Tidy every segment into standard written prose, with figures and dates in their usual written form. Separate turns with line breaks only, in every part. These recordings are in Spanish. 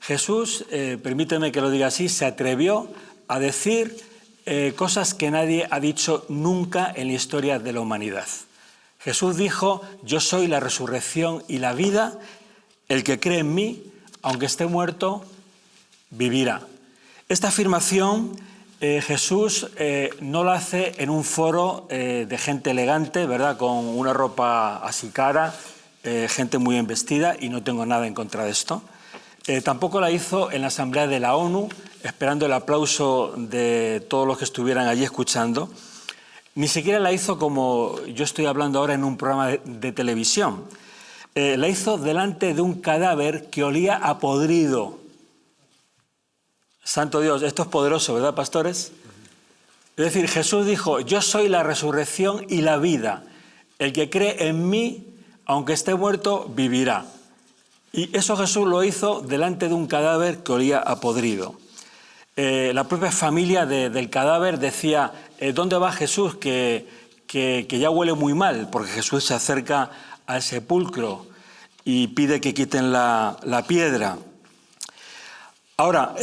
Jesús, permíteme que lo diga así, se atrevió a decir cosas que nadie ha dicho nunca en la historia de la humanidad. Jesús dijo: yo soy la resurrección y la vida, el que cree en mí, aunque esté muerto, vivirá. Esta afirmación Jesús no la hace en un foro de gente elegante, ¿verdad?, con una ropa así cara, gente muy bien vestida, y no tengo nada en contra de esto. Tampoco la hizo en la Asamblea de la ONU, esperando el aplauso de todos los que estuvieran allí escuchando. Ni siquiera la hizo como yo estoy hablando ahora en un programa de televisión. La hizo delante de un cadáver que olía a podrido. Santo Dios, esto es poderoso, ¿verdad, pastores? Es decir, Jesús dijo: yo soy la resurrección y la vida. El que cree en mí, aunque esté muerto, vivirá. Y eso Jesús lo hizo delante de un cadáver que olía a podrido. La propia familia del cadáver decía: ¿dónde va Jesús? Que ya huele muy mal, porque Jesús se acerca al sepulcro y pide que quiten la piedra. Ahora,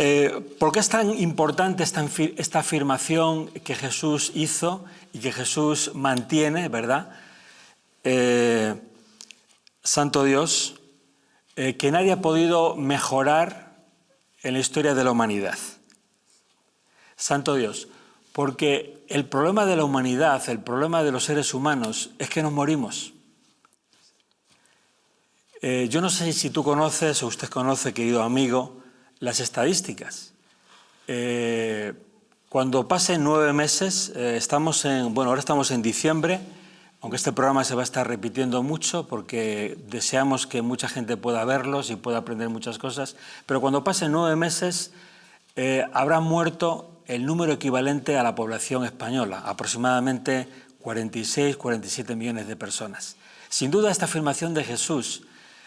¿por qué es tan importante esta afirmación que Jesús hizo y que Jesús mantiene, verdad? Santo Dios, que nadie ha podido mejorar en la historia de la humanidad. Santo Dios, porque el problema de la humanidad, el problema de los seres humanos, es que nos morimos. Yo no sé si tú conoces, o usted conoce, querido amigo, las estadísticas. Cuando pasen 9 meses, ahora estamos en diciembre, aunque este programa se va a estar repitiendo mucho porque deseamos que mucha gente pueda verlos y pueda aprender muchas cosas, pero cuando pasen 9 meses habrá muerto el número equivalente a la población española, aproximadamente 46, 47 millones de personas. Sin duda, esta afirmación de Jesús: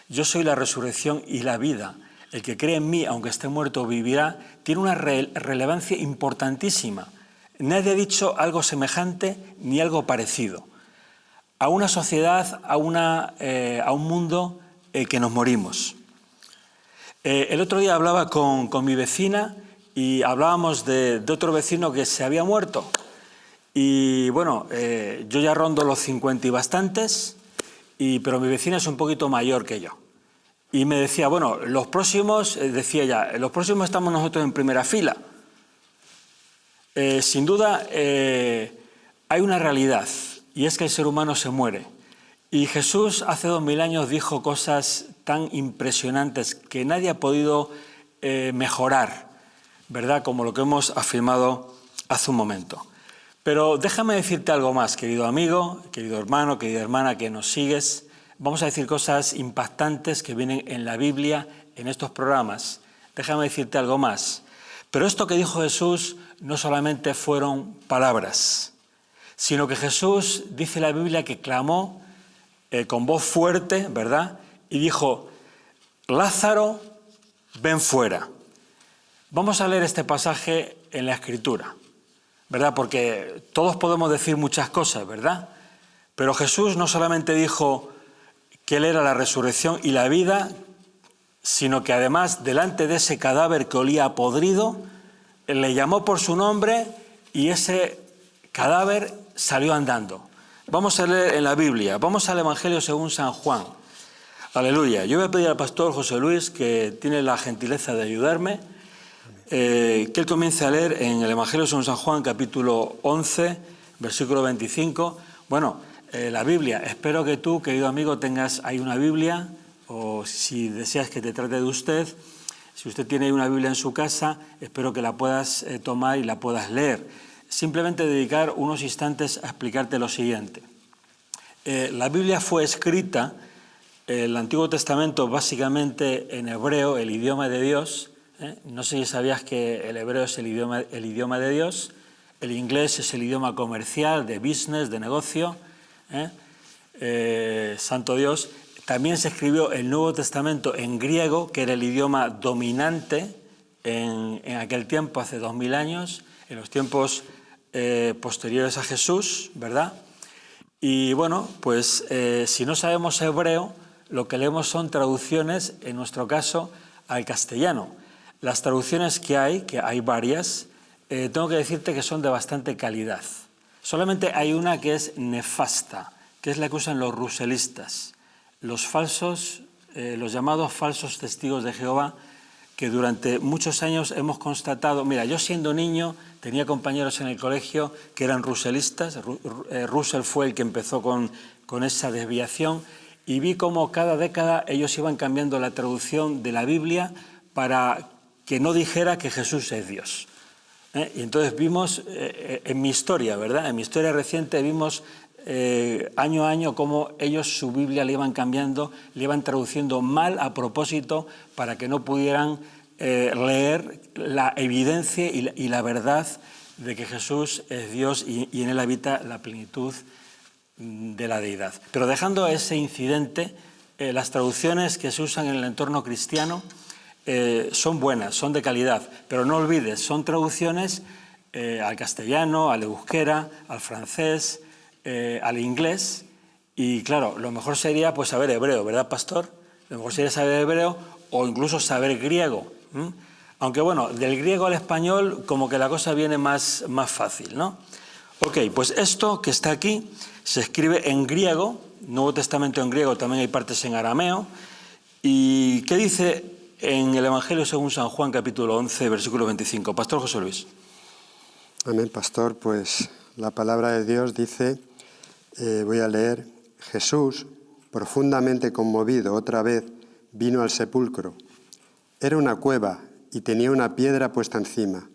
yo soy la resurrección y la vida, el que cree en mí, aunque esté muerto, vivirá, tiene una relevancia importantísima. Nadie ha dicho algo semejante ni algo parecido a una sociedad, a un mundo que nos morimos. El otro día hablaba con mi vecina y hablábamos de otro vecino que se había muerto. Y bueno, yo ya rondo los 50 y bastantes, pero mi vecina es un poquito mayor que yo. Y me decía: bueno, los próximos, decía ella, los próximos estamos nosotros en primera fila. Sin duda, hay una realidad, y es que el ser humano se muere. Y Jesús hace 2000 años dijo cosas tan impresionantes que nadie ha podido mejorar, ¿verdad?, como lo que hemos afirmado hace un momento. Pero déjame decirte algo más, querido amigo, querido hermano, querida hermana que nos sigues. Vamos a decir cosas impactantes que vienen en la Biblia, en estos programas. Déjame decirte algo más. Pero esto que dijo Jesús no solamente fueron palabras, sino que Jesús, dice la Biblia, que clamó con voz fuerte, ¿verdad?, y dijo: Lázaro, ven fuera. Vamos a leer este pasaje en la Escritura, ¿verdad?, porque todos podemos decir muchas cosas, ¿verdad? Pero Jesús no solamente dijo que Él era la resurrección y la vida, sino que además, delante de ese cadáver que olía a podrido, Él le llamó por su nombre y ese cadáver salió andando. Vamos a leer en la Biblia, vamos al Evangelio según San Juan. Aleluya. Yo voy a pedir al pastor José Luis, que tiene la gentileza de ayudarme, que él comience a leer en el Evangelio según San Juan, capítulo 11, versículo 25. Bueno, la Biblia, espero que tú, querido amigo, tengas ahí una Biblia, o si deseas que te trate de usted, si usted tiene una Biblia en su casa, espero que la puedas tomar y la puedas leer. Simplemente dedicar unos instantes a explicarte lo siguiente. La Biblia fue escrita, el Antiguo Testamento, básicamente en hebreo, el idioma de Dios. No sé si sabías que el hebreo es el idioma de Dios, el inglés es el idioma comercial, de business, de negocio. Santo Dios. También se escribió el Nuevo Testamento en griego, que era el idioma dominante en aquel tiempo, hace 2000 años, en los tiempos posteriores a Jesús, ¿verdad? Y bueno, pues si no sabemos hebreo, lo que leemos son traducciones, en nuestro caso, al castellano. Las traducciones que hay varias, tengo que decirte que son de bastante calidad. Solamente hay una que es nefasta, que es la que usan los ruselistas, los llamados falsos testigos de Jehová, que durante muchos años hemos constatado. Mira, yo siendo niño tenía compañeros en el colegio que eran ruselistas. Russell fue el que empezó con esa desviación, y vi cómo cada década ellos iban cambiando la traducción de la Biblia para que no dijera que Jesús es Dios. Y entonces vimos en mi historia, ¿verdad? En mi historia reciente vimos año a año cómo ellos su Biblia le iban cambiando, le iban traduciendo mal a propósito para que no pudieran leer la evidencia y la verdad de que Jesús es Dios y en él habita la plenitud de la deidad. Pero dejando ese incidente, las traducciones que se usan en el entorno cristiano son buenas, son de calidad, pero no olvides, son traducciones al castellano, al euskera, al francés, al inglés, y claro, lo mejor sería pues saber hebreo, ¿verdad, pastor? Lo mejor sería saber hebreo o incluso saber griego. Aunque bueno, del griego al español como que la cosa viene más fácil, ¿no? Ok, pues esto que está aquí se escribe en griego, Nuevo Testamento en griego, también hay partes en arameo. ¿Y qué dice en el Evangelio según San Juan, capítulo 11, versículo 25? Pastor José Luis.
Amén, pastor. Pues la palabra de Dios dice, voy a leer: Jesús, profundamente conmovido otra vez, vino al sepulcro. Era una cueva y tenía una piedra puesta encima.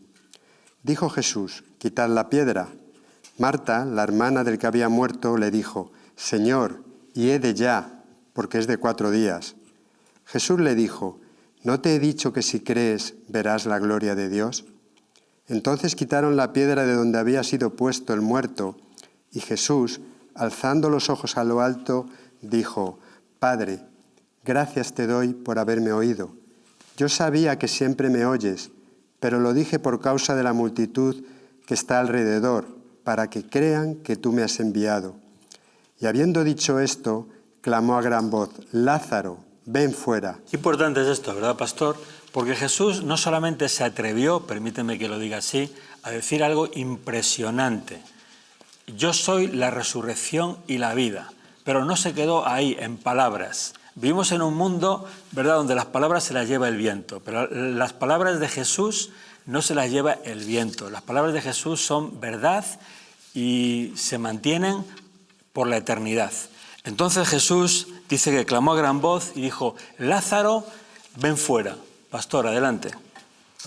Dijo Jesús: quitad la piedra. Marta, la hermana del que había muerto, le dijo: Señor, hiede ya, porque es de 4 días. Jesús le dijo: ¿no te he dicho que si crees verás la gloria de Dios? Entonces quitaron la piedra de donde había sido puesto el muerto, y Jesús, alzando los ojos a lo alto, dijo: Padre, gracias te doy por haberme oído. Yo sabía que siempre me oyes, pero lo dije por causa de la multitud que está alrededor, para que crean que tú me has enviado. Y habiendo dicho esto, clamó a gran voz: Lázaro, ven fuera.
Qué importante es esto, ¿verdad, pastor? Porque Jesús no solamente se atrevió, permíteme que lo diga así, a decir algo impresionante: yo soy la resurrección y la vida. Pero no se quedó ahí en palabras. Vivimos en un mundo, ¿verdad?, donde las palabras se las lleva el viento, pero las palabras de Jesús no se las lleva el viento. Las palabras de Jesús son verdad y se mantienen por la eternidad. Entonces Jesús dice que clamó a gran voz y dijo: Lázaro, ven fuera. Pastor, adelante.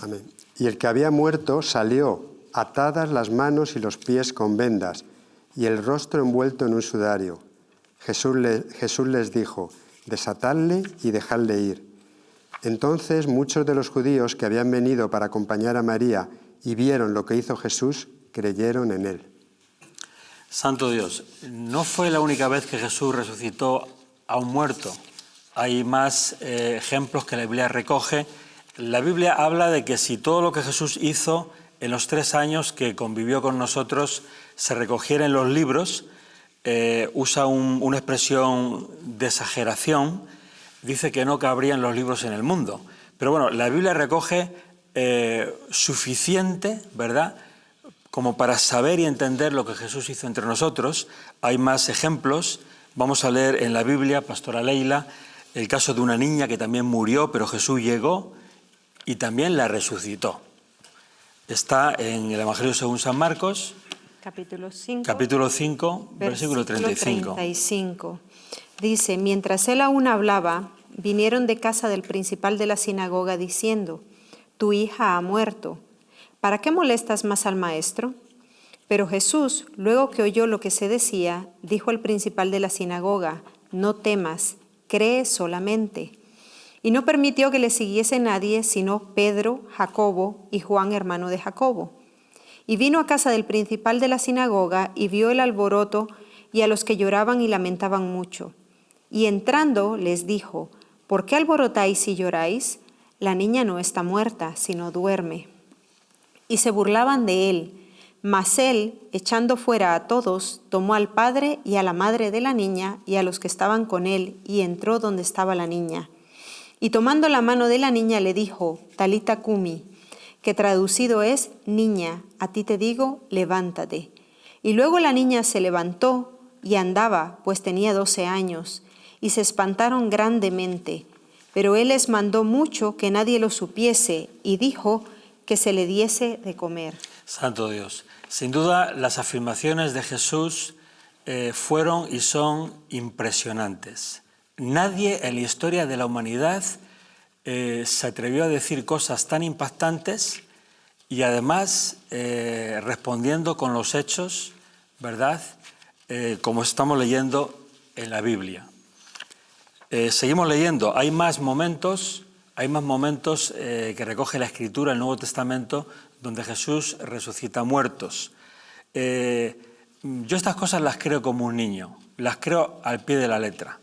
Amén. Y el que había muerto salió, atadas las manos y los pies con vendas, y el rostro envuelto en un sudario. Jesús les dijo: desatadle y dejadle ir. Entonces muchos de los judíos que habían venido para acompañar a María y vieron lo que hizo Jesús, creyeron en él.
Santo Dios, no fue la única vez que Jesús resucitó a un muerto. Hay más ejemplos que la Biblia recoge. La Biblia habla de que si todo lo que Jesús hizo en los 3 años que convivió con nosotros se recogiera en los libros, usa una expresión de exageración, dice que no cabrían los libros en el mundo. Pero bueno, la Biblia recoge suficiente, ¿verdad?, como para saber y entender lo que Jesús hizo entre nosotros. Hay más ejemplos. Vamos a leer en la Biblia, Pastora Leila, el caso de una niña que también murió, pero Jesús llegó y también la resucitó. Está en el Evangelio según San Marcos, capítulo 5, versículo 35.
Dice: mientras él aún hablaba, vinieron de casa del principal de la sinagoga diciendo: tu hija ha muerto. ¿Para qué molestas más al maestro? Pero Jesús, luego que oyó lo que se decía, dijo al principal de la sinagoga: no temas, cree solamente. Y no permitió que le siguiese nadie, sino Pedro, Jacobo y Juan, hermano de Jacobo. Y vino a casa del principal de la sinagoga y vio el alboroto y a los que lloraban y lamentaban mucho. Y entrando les dijo: ¿por qué alborotáis y lloráis? La niña no está muerta, sino duerme. Y se burlaban de él. Mas él, echando fuera a todos, tomó al padre y a la madre de la niña y a los que estaban con él, y entró donde estaba la niña. Y tomando la mano de la niña le dijo, Talita cumi, que traducido es, niña, a ti te digo, levántate. Y luego la niña se levantó y andaba, pues tenía 12 años, y se espantaron grandemente. Pero él les mandó mucho que nadie lo supiese, y dijo que se le diese de comer.
Santo Dios. Sin duda, las afirmaciones de Jesús fueron y son impresionantes. Nadie en la historia de la humanidad se atrevió a decir cosas tan impactantes y además respondiendo con los hechos, ¿verdad? Como estamos leyendo en la Biblia. Seguimos leyendo. Hay más momentos que recoge la Escritura, el Nuevo Testamento, donde Jesús resucita muertos. Yo estas cosas las creo como un niño, las creo al pie de la letra.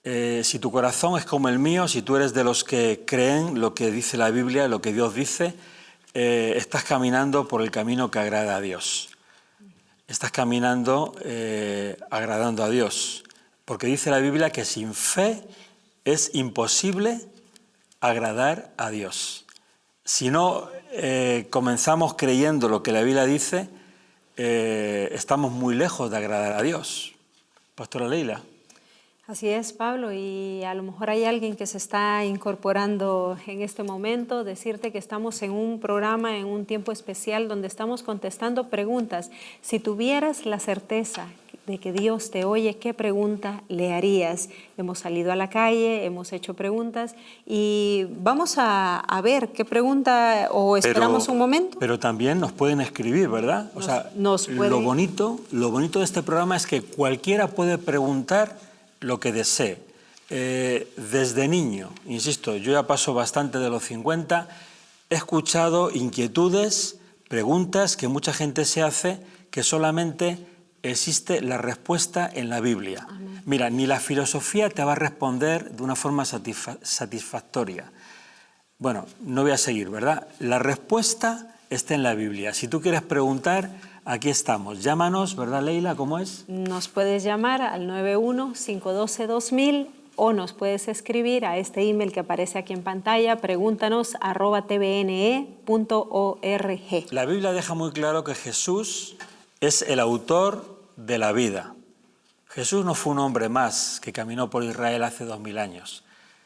Si tu corazón es como el mío, si tú eres de los que creen lo que dice la Biblia, lo que Dios dice, estás caminando por el camino que agrada a Dios. Estás caminando agradando a Dios. Porque dice la Biblia que sin fe es imposible agradar a Dios. Si no comenzamos creyendo lo que la Biblia dice, estamos muy lejos de agradar a Dios. Pastora Leila.
Así es, Pablo, y a lo mejor hay alguien que se está incorporando en este momento, decirte que estamos en un programa, en un tiempo especial donde estamos contestando preguntas. Si tuvieras la certeza de que Dios te oye, ¿qué pregunta le harías? Hemos salido a la calle, hemos hecho preguntas y vamos a ver qué pregunta o esperamos un momento.
Pero también nos pueden escribir, ¿verdad? Lo bonito de este programa es que cualquiera puede preguntar lo que desee. Desde niño, insisto, yo ya paso bastante de los 50, he escuchado inquietudes, preguntas que mucha gente se hace que solamente existe la respuesta en la Biblia.
Amén.
Mira, ni la filosofía te va a responder de una forma satisfactoria. Bueno, no voy a seguir, ¿verdad? La respuesta está en la Biblia. Si tú quieres preguntar, aquí estamos. Llámanos, ¿verdad, Leila? ¿Cómo es?
Nos puedes llamar al 91-512-2000 o nos puedes escribir a este email que aparece aquí en pantalla, preguntanos@tvne.org.
La Biblia deja muy claro que Jesús es el autor de la vida. Jesús no fue un hombre más que caminó por Israel hace 2000 años.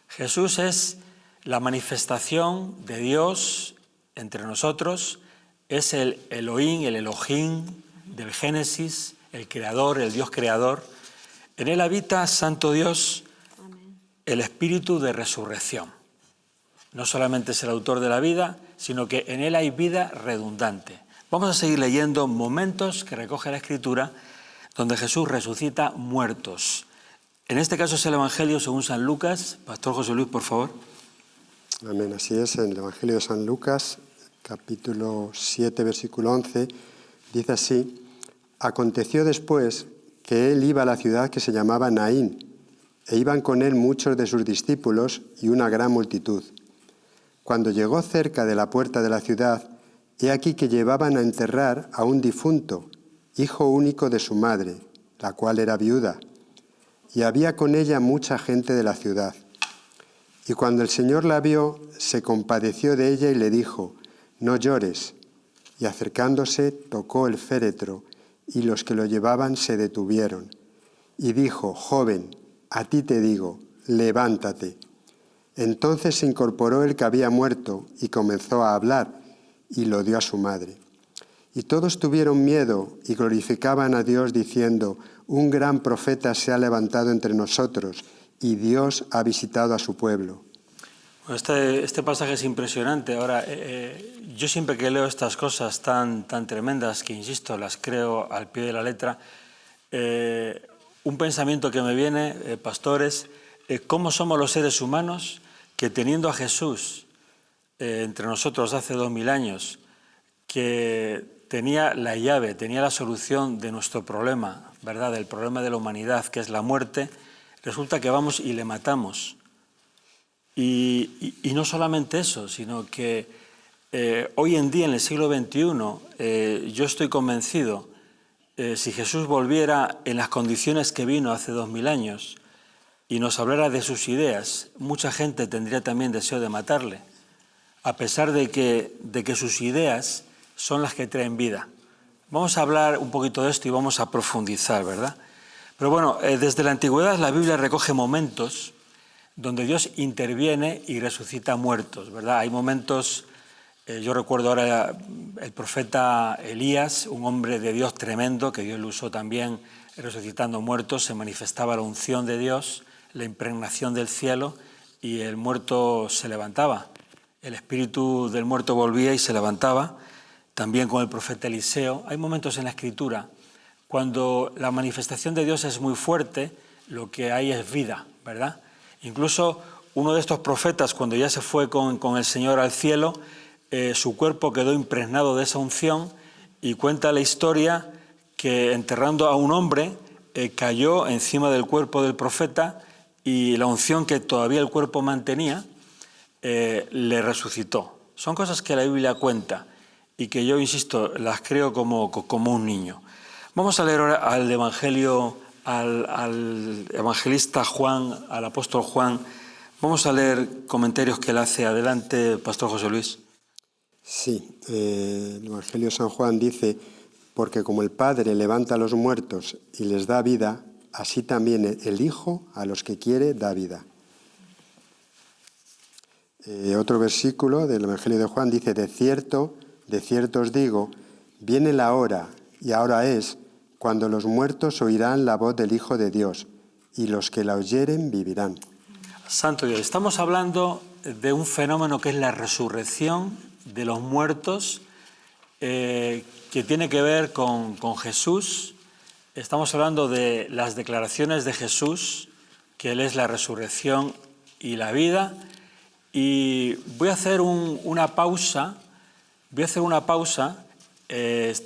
Jesús es la manifestación de Dios entre nosotros, es el Elohim, el Elohim del Génesis, el creador, el Dios creador. En él habita, Santo Dios,
Amén.
el espíritu de resurrección. No solamente es el autor de la vida, sino que en él hay vida redundante. Vamos a seguir leyendo momentos que recoge la Escritura donde Jesús resucita muertos. En este caso es el Evangelio según San Lucas. Pastor José Luis, por favor.
Amén, así es, en el Evangelio de San Lucas, capítulo 7, versículo 11, dice así: aconteció después que él iba a la ciudad que se llamaba Naín, e iban con él muchos de sus discípulos y una gran multitud. Cuando llegó cerca de la puerta de la ciudad, he aquí que llevaban a enterrar a un difunto, hijo único de su madre, la cual era viuda, y había con ella mucha gente de la ciudad. Y cuando el Señor la vio, se compadeció de ella y le dijo: no llores. Y acercándose, tocó el féretro, y los que lo llevaban se detuvieron. Y dijo: joven, a ti te digo, levántate. Entonces se incorporó el que había muerto y comenzó a hablar, y lo dio a su madre. Y todos tuvieron miedo y glorificaban a Dios diciendo: un gran profeta se ha levantado entre nosotros, y Dios ha visitado a su pueblo.
Este pasaje es impresionante. Ahora, yo siempre que leo estas cosas tan tremendas, que insisto, las creo al pie de la letra, un pensamiento que me viene, pastores, cómo somos los seres humanos que teniendo a Jesús entre nosotros hace 2000 años, que tenía la llave, tenía la solución de nuestro problema, ¿verdad?, del problema de la humanidad, que es la muerte, resulta que vamos y le matamos. Y no solamente eso, sino que hoy en día, en el siglo XXI, yo estoy convencido, si Jesús volviera en las condiciones que vino hace 2000 años, y nos hablara de sus ideas, mucha gente tendría también deseo de matarle, a pesar de que sus ideas son las que traen vida. Vamos a hablar un poquito de esto y vamos a profundizar, ¿verdad? Pero bueno, desde la antigüedad la Biblia recoge momentos donde Dios interviene y resucita muertos, ¿verdad? Hay momentos, yo recuerdo ahora el profeta Elías, un hombre de Dios tremendo, que Dios lo usó también resucitando muertos, se manifestaba la unción de Dios, la impregnación del cielo, y el muerto se levantaba. El espíritu del muerto volvía y se levantaba. También con el profeta Eliseo. Hay momentos en la Escritura cuando la manifestación de Dios es muy fuerte, lo que hay es vida, ¿verdad? Incluso uno de estos profetas, cuando ya se fue con el Señor al cielo, su cuerpo quedó impregnado de esa unción, y cuenta la historia que enterrando a un hombre cayó encima del cuerpo del profeta, y la unción que todavía el cuerpo mantenía le resucitó. Son cosas que la Biblia cuenta y que yo, insisto, las creo como un niño. Vamos a leer ahora al Evangelio, al evangelista Juan, al apóstol Juan. Vamos a leer comentarios que él hace. Adelante, Pastor José Luis.
Sí, el Evangelio de San Juan dice: porque como el Padre levanta a los muertos y les da vida, así también el Hijo a los que quiere da vida. Otro versículo del Evangelio de Juan dice: de cierto os digo, viene la hora, y ahora es, cuando los muertos oirán la voz del Hijo de Dios, y los que la oyeren vivirán.
Santo Dios, estamos hablando de un fenómeno que es la resurrección de los muertos, que tiene que ver con Jesús. Estamos hablando de las declaraciones de Jesús, que Él es la resurrección y la vida. Y voy a hacer una pausa.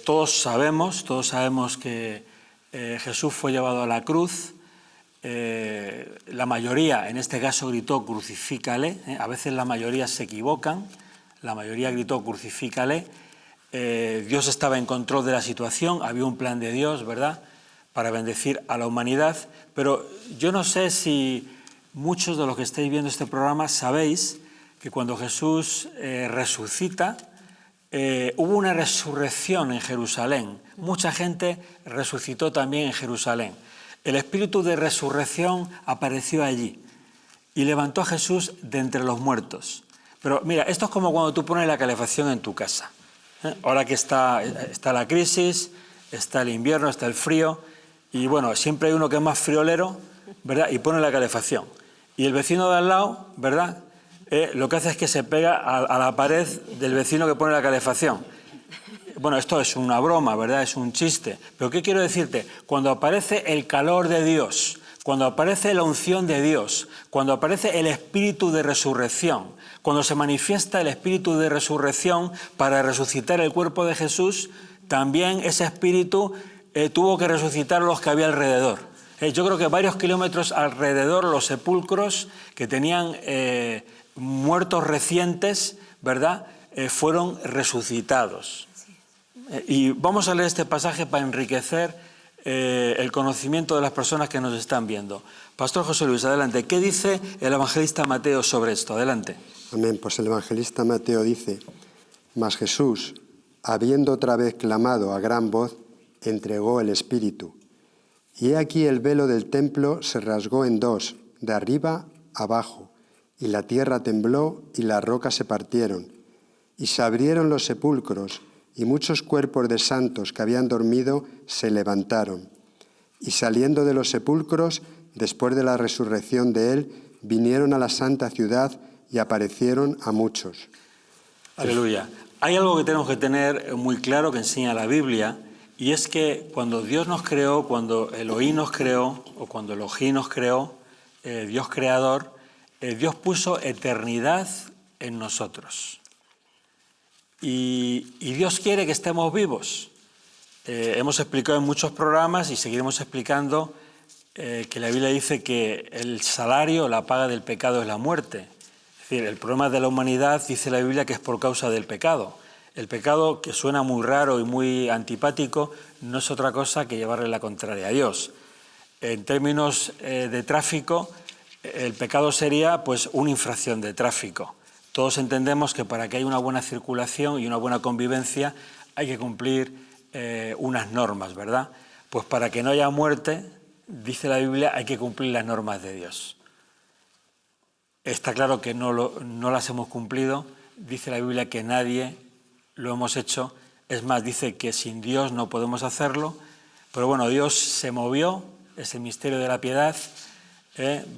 Todos sabemos que Jesús fue llevado a la cruz. La mayoría, en este caso, gritó crucifícale. A veces la mayoría se equivocan. La mayoría gritó crucifícale. Dios estaba en control de la situación. Había un plan de Dios, ¿verdad?, para bendecir a la humanidad. Pero yo no sé si muchos de los que estáis viendo este programa sabéis que cuando Jesús resucita, hubo una resurrección en Jerusalén. Mucha gente resucitó también en Jerusalén. El espíritu de resurrección apareció allí y levantó a Jesús de entre los muertos. Pero mira, esto es como cuando tú pones la calefacción en tu casa. Ahora que está la crisis, está el invierno, está el frío, y bueno, siempre hay uno que es más friolero, ¿verdad?, y pone la calefacción. Y el vecino de al lado, ¿verdad?, lo que hace es que se pega a la pared del vecino que pone la calefacción. Bueno, esto es una broma, ¿verdad?, es un chiste. Pero ¿qué quiero decirte? Cuando aparece el calor de Dios, cuando aparece la unción de Dios, cuando aparece el espíritu de resurrección, cuando se manifiesta el espíritu de resurrección para resucitar el cuerpo de Jesús, también ese espíritu tuvo que resucitar a los que había alrededor. Yo creo que varios kilómetros alrededor, los sepulcros que tenían muertos recientes, ¿verdad?, fueron resucitados. Y vamos a leer este pasaje para enriquecer el conocimiento de las personas que nos están viendo. Pastor José Luis, adelante. ¿Qué dice el evangelista Mateo sobre esto? Adelante.
Amén. Pues el evangelista Mateo dice: mas Jesús, habiendo otra vez clamado a gran voz, entregó el Espíritu. Y he aquí el velo del templo se rasgó en dos, de arriba abajo, y la tierra tembló y las rocas se partieron. Y se abrieron los sepulcros, y muchos cuerpos de santos que habían dormido se levantaron. Y saliendo de los sepulcros, después de la resurrección de él, vinieron a la santa ciudad y aparecieron a muchos.
Aleluya. Hay algo que tenemos que tener muy claro que enseña la Biblia, y es que cuando Dios nos creó, cuando Elohim nos creó, o cuando Elohim nos creó, Dios creador, Dios puso eternidad en nosotros. Y Dios quiere que estemos vivos. Hemos explicado en muchos programas y seguiremos explicando que la Biblia dice que el salario, la paga del pecado es la muerte. Es decir, el problema de la humanidad, dice la Biblia, que es por causa del pecado. El pecado, que suena muy raro y muy antipático, no es otra cosa que llevarle la contraria a Dios. En términos de tráfico, El pecado sería pues una infracción de tráfico. Todos entendemos que para que haya una buena circulación y una buena convivencia hay que cumplir unas normas, ¿verdad? Pues para que no haya muerte, dice la Biblia, hay que cumplir las normas de Dios. Está claro que no las hemos cumplido. Dice la Biblia que nadie lo hemos hecho. Es más, dice que sin Dios no podemos hacerlo. Pero bueno, Dios se movió, es el misterio de la piedad,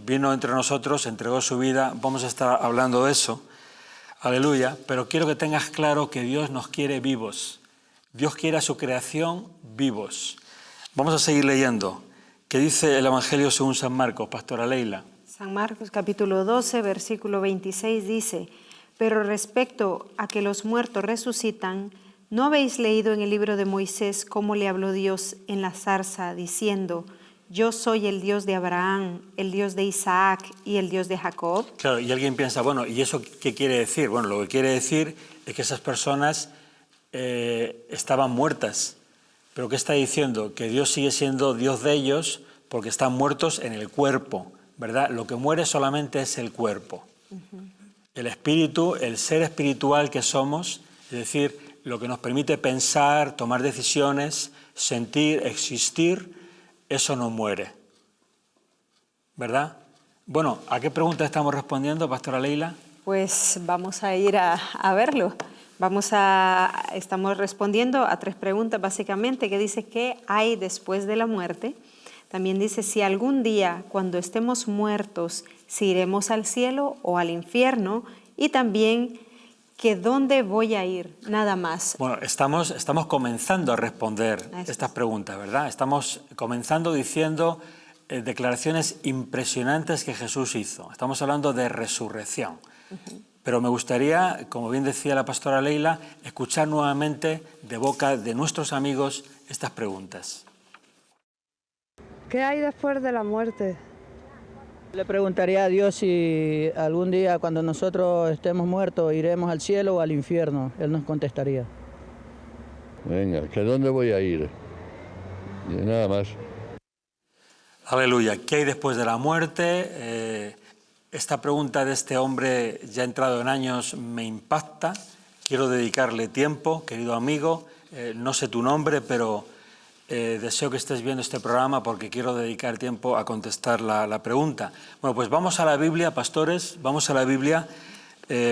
vino entre nosotros, entregó su vida. Vamos a estar hablando de eso. Aleluya. Pero quiero que tengas claro que Dios nos quiere vivos. Dios quiere a su creación vivos. Vamos a seguir leyendo. ¿Qué dice el Evangelio según San Marcos, Pastora Leila?
San Marcos capítulo 12, versículo 26 dice, pero respecto a que los muertos resucitan, ¿no habéis leído en el libro de Moisés cómo le habló Dios en la zarza, diciendo, yo soy el Dios de Abraham, el Dios de Isaac y el Dios de Jacob?
Claro, y alguien piensa, bueno, ¿y eso qué quiere decir? Bueno, lo que quiere decir es que esas personas estaban muertas. ¿Pero qué está diciendo? Que Dios sigue siendo Dios de ellos porque están muertos en el cuerpo, ¿verdad? Lo que muere solamente es el cuerpo. El espíritu, el ser espiritual que somos, es decir, lo que nos permite pensar, tomar decisiones, sentir, existir, eso no muere, ¿verdad? Bueno, ¿a qué pregunta estamos respondiendo, Pastora Leila?
Pues vamos a ir a verlo. Estamos respondiendo a 3 preguntas básicamente, que dice ¿qué hay después de la muerte? También dice si algún día cuando estemos muertos, si iremos al cielo o al infierno, y también que dónde voy a ir, nada más.
Bueno, estamos comenzando a responder estas preguntas, ¿verdad? Estamos comenzando diciendo declaraciones impresionantes que Jesús hizo. Estamos hablando de resurrección. Pero me gustaría, como bien decía la pastora Leila, escuchar nuevamente de boca de nuestros amigos estas preguntas.
¿Qué hay después de la muerte?
Le preguntaría a Dios si algún día cuando nosotros estemos muertos iremos al cielo o al infierno. Él nos contestaría.
Venga, ¿que dónde voy a ir? Y nada más.
Aleluya. ¿Qué hay después de la muerte? Esta pregunta de este hombre ya entrado en años me impacta. Quiero dedicarle tiempo, querido amigo. No sé tu nombre, pero deseo que estés viendo este programa porque quiero dedicar tiempo a contestar la pregunta. Bueno, pues vamos a la Biblia, pastores, vamos a la Biblia,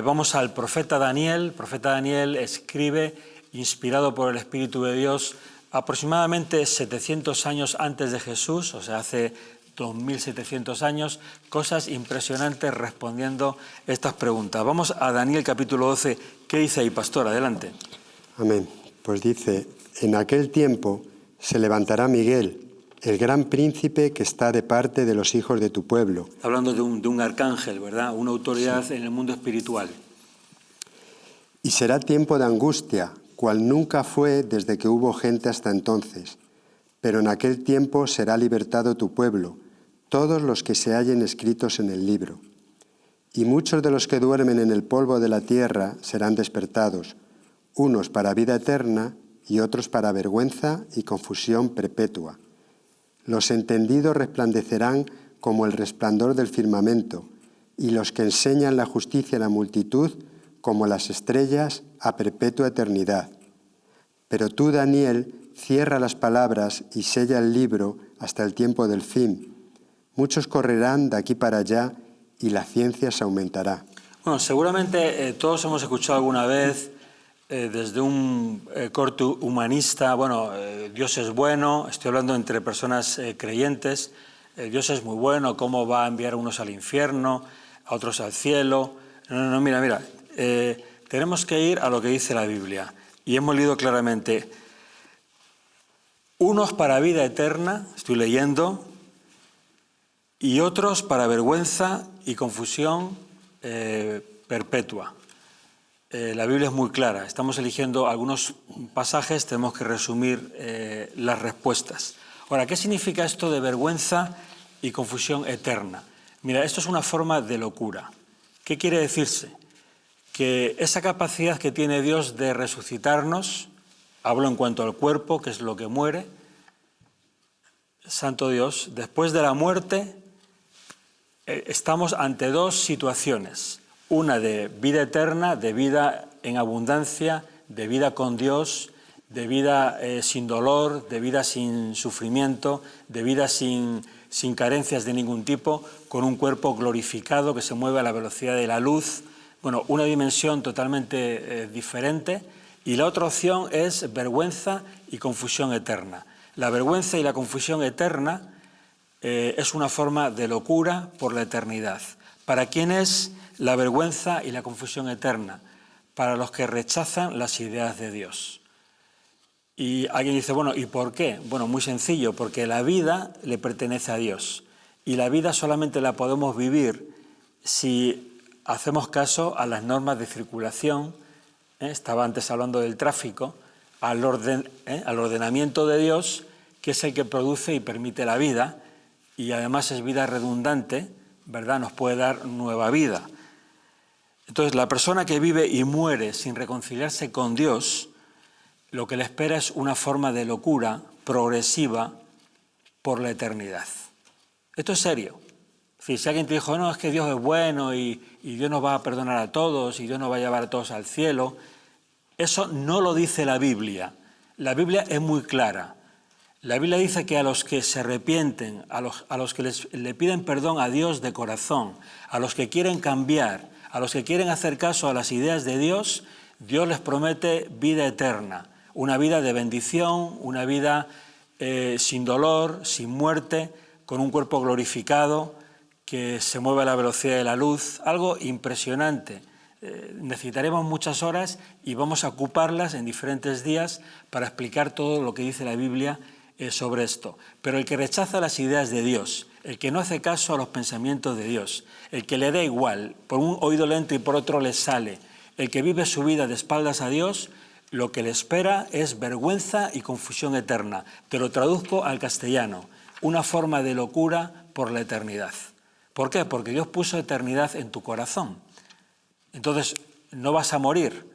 vamos al profeta Daniel. El profeta Daniel escribe, inspirado por el Espíritu de Dios, aproximadamente 700 años antes de Jesús, o sea, hace 2700 años, cosas impresionantes respondiendo estas preguntas. Vamos a Daniel capítulo 12. ¿Qué dice ahí, pastor? Adelante.
Amén. Pues dice, en aquel tiempo se levantará Miguel, el gran príncipe que está de parte de los hijos de tu pueblo.
Hablando de un arcángel, ¿verdad? Una autoridad en el mundo espiritual.
Y será tiempo de angustia, cual nunca fue desde que hubo gente hasta entonces. Pero en aquel tiempo será libertado tu pueblo, todos los que se hallen escritos en el libro. Y muchos de los que duermen en el polvo de la tierra serán despertados, unos para vida eterna y otros para vergüenza y confusión perpetua. Los entendidos resplandecerán como el resplandor del firmamento, y los que enseñan la justicia a la multitud como las estrellas a perpetua eternidad. Pero tú, Daniel, cierra las palabras y sella el libro hasta el tiempo del fin. Muchos correrán de aquí para allá y la ciencia se aumentará.
Bueno, seguramente todos hemos escuchado alguna vez desde un corte humanista, bueno, Dios es bueno, estoy hablando entre personas creyentes, Dios es muy bueno, ¿cómo va a enviar a unos al infierno, a otros al cielo? No, mira, tenemos que ir a lo que dice la Biblia. Y hemos leído claramente, unos para vida eterna, estoy leyendo, y otros para vergüenza y confusión perpetua. La Biblia es muy clara, estamos eligiendo algunos pasajes, tenemos que resumir las respuestas. Ahora, ¿qué significa esto de vergüenza y confusión eterna? Mira, esto es una forma de locura. ¿Qué quiere decirse? Que esa capacidad que tiene Dios de resucitarnos, hablo en cuanto al cuerpo, que es lo que muere, Santo Dios, después de la muerte, estamos ante dos situaciones. Una de vida eterna, de vida en abundancia, de vida con Dios, de vida sin dolor, de vida sin sufrimiento, de vida sin carencias de ningún tipo, con un cuerpo glorificado que se mueve a la velocidad de la luz. Bueno, una dimensión totalmente diferente. Y la otra opción es vergüenza y confusión eterna. La vergüenza y la confusión eterna es una forma de locura por la eternidad. ¿Para quién es la vergüenza y la confusión eterna? Para los que rechazan las ideas de Dios. Y alguien dice, bueno, ¿y por qué? Bueno, muy sencillo, porque la vida le pertenece a Dios. Y la vida solamente la podemos vivir si hacemos caso a las normas de circulación. Estaba antes hablando del tráfico, al ordenamiento de Dios, que es el que produce y permite la vida, y además es vida redundante, ¿verdad? Nos puede dar nueva vida. Entonces, la persona que vive y muere sin reconciliarse con Dios, lo que le espera es una forma de locura progresiva por la eternidad. Esto es serio. Si alguien te dijo, no, es que Dios es bueno y Dios nos va a perdonar a todos y Dios nos va a llevar a todos al cielo, eso no lo dice la Biblia. La Biblia es muy clara. La Biblia dice que a los que se arrepienten, a los que le piden perdón a Dios de corazón, a los que quieren cambiar, a los que quieren hacer caso a las ideas de Dios, Dios les promete vida eterna, una vida de bendición, una vida sin dolor, sin muerte, con un cuerpo glorificado, que se mueve a la velocidad de la luz, algo impresionante. Necesitaremos muchas horas y vamos a ocuparlas en diferentes días para explicar todo lo que dice la Biblia sobre esto. Pero el que rechaza las ideas de Dios, el que no hace caso a los pensamientos de Dios, el que le da igual, por un oído le entra y por otro le sale, el que vive su vida de espaldas a Dios, lo que le espera es vergüenza y confusión eterna. Te lo traduzco al castellano, una forma de locura por la eternidad. ¿Por qué? Porque Dios puso eternidad en tu corazón. Entonces, no vas a morir.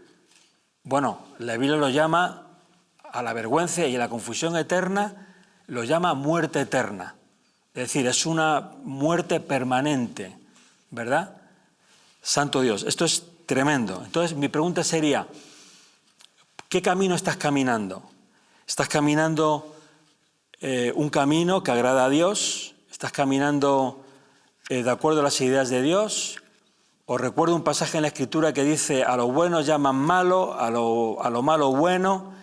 Bueno, la Biblia lo llama a la vergüenza y a la confusión eterna, lo llama muerte eterna. Es decir, es una muerte permanente, ¿verdad? Santo Dios, esto es tremendo. Entonces, mi pregunta sería, ¿qué camino estás caminando? ¿Estás caminando un camino que agrada a Dios? ¿Estás caminando de acuerdo a las ideas de Dios? Os recuerdo un pasaje en la Escritura que dice, a lo bueno llaman malo, a lo malo bueno,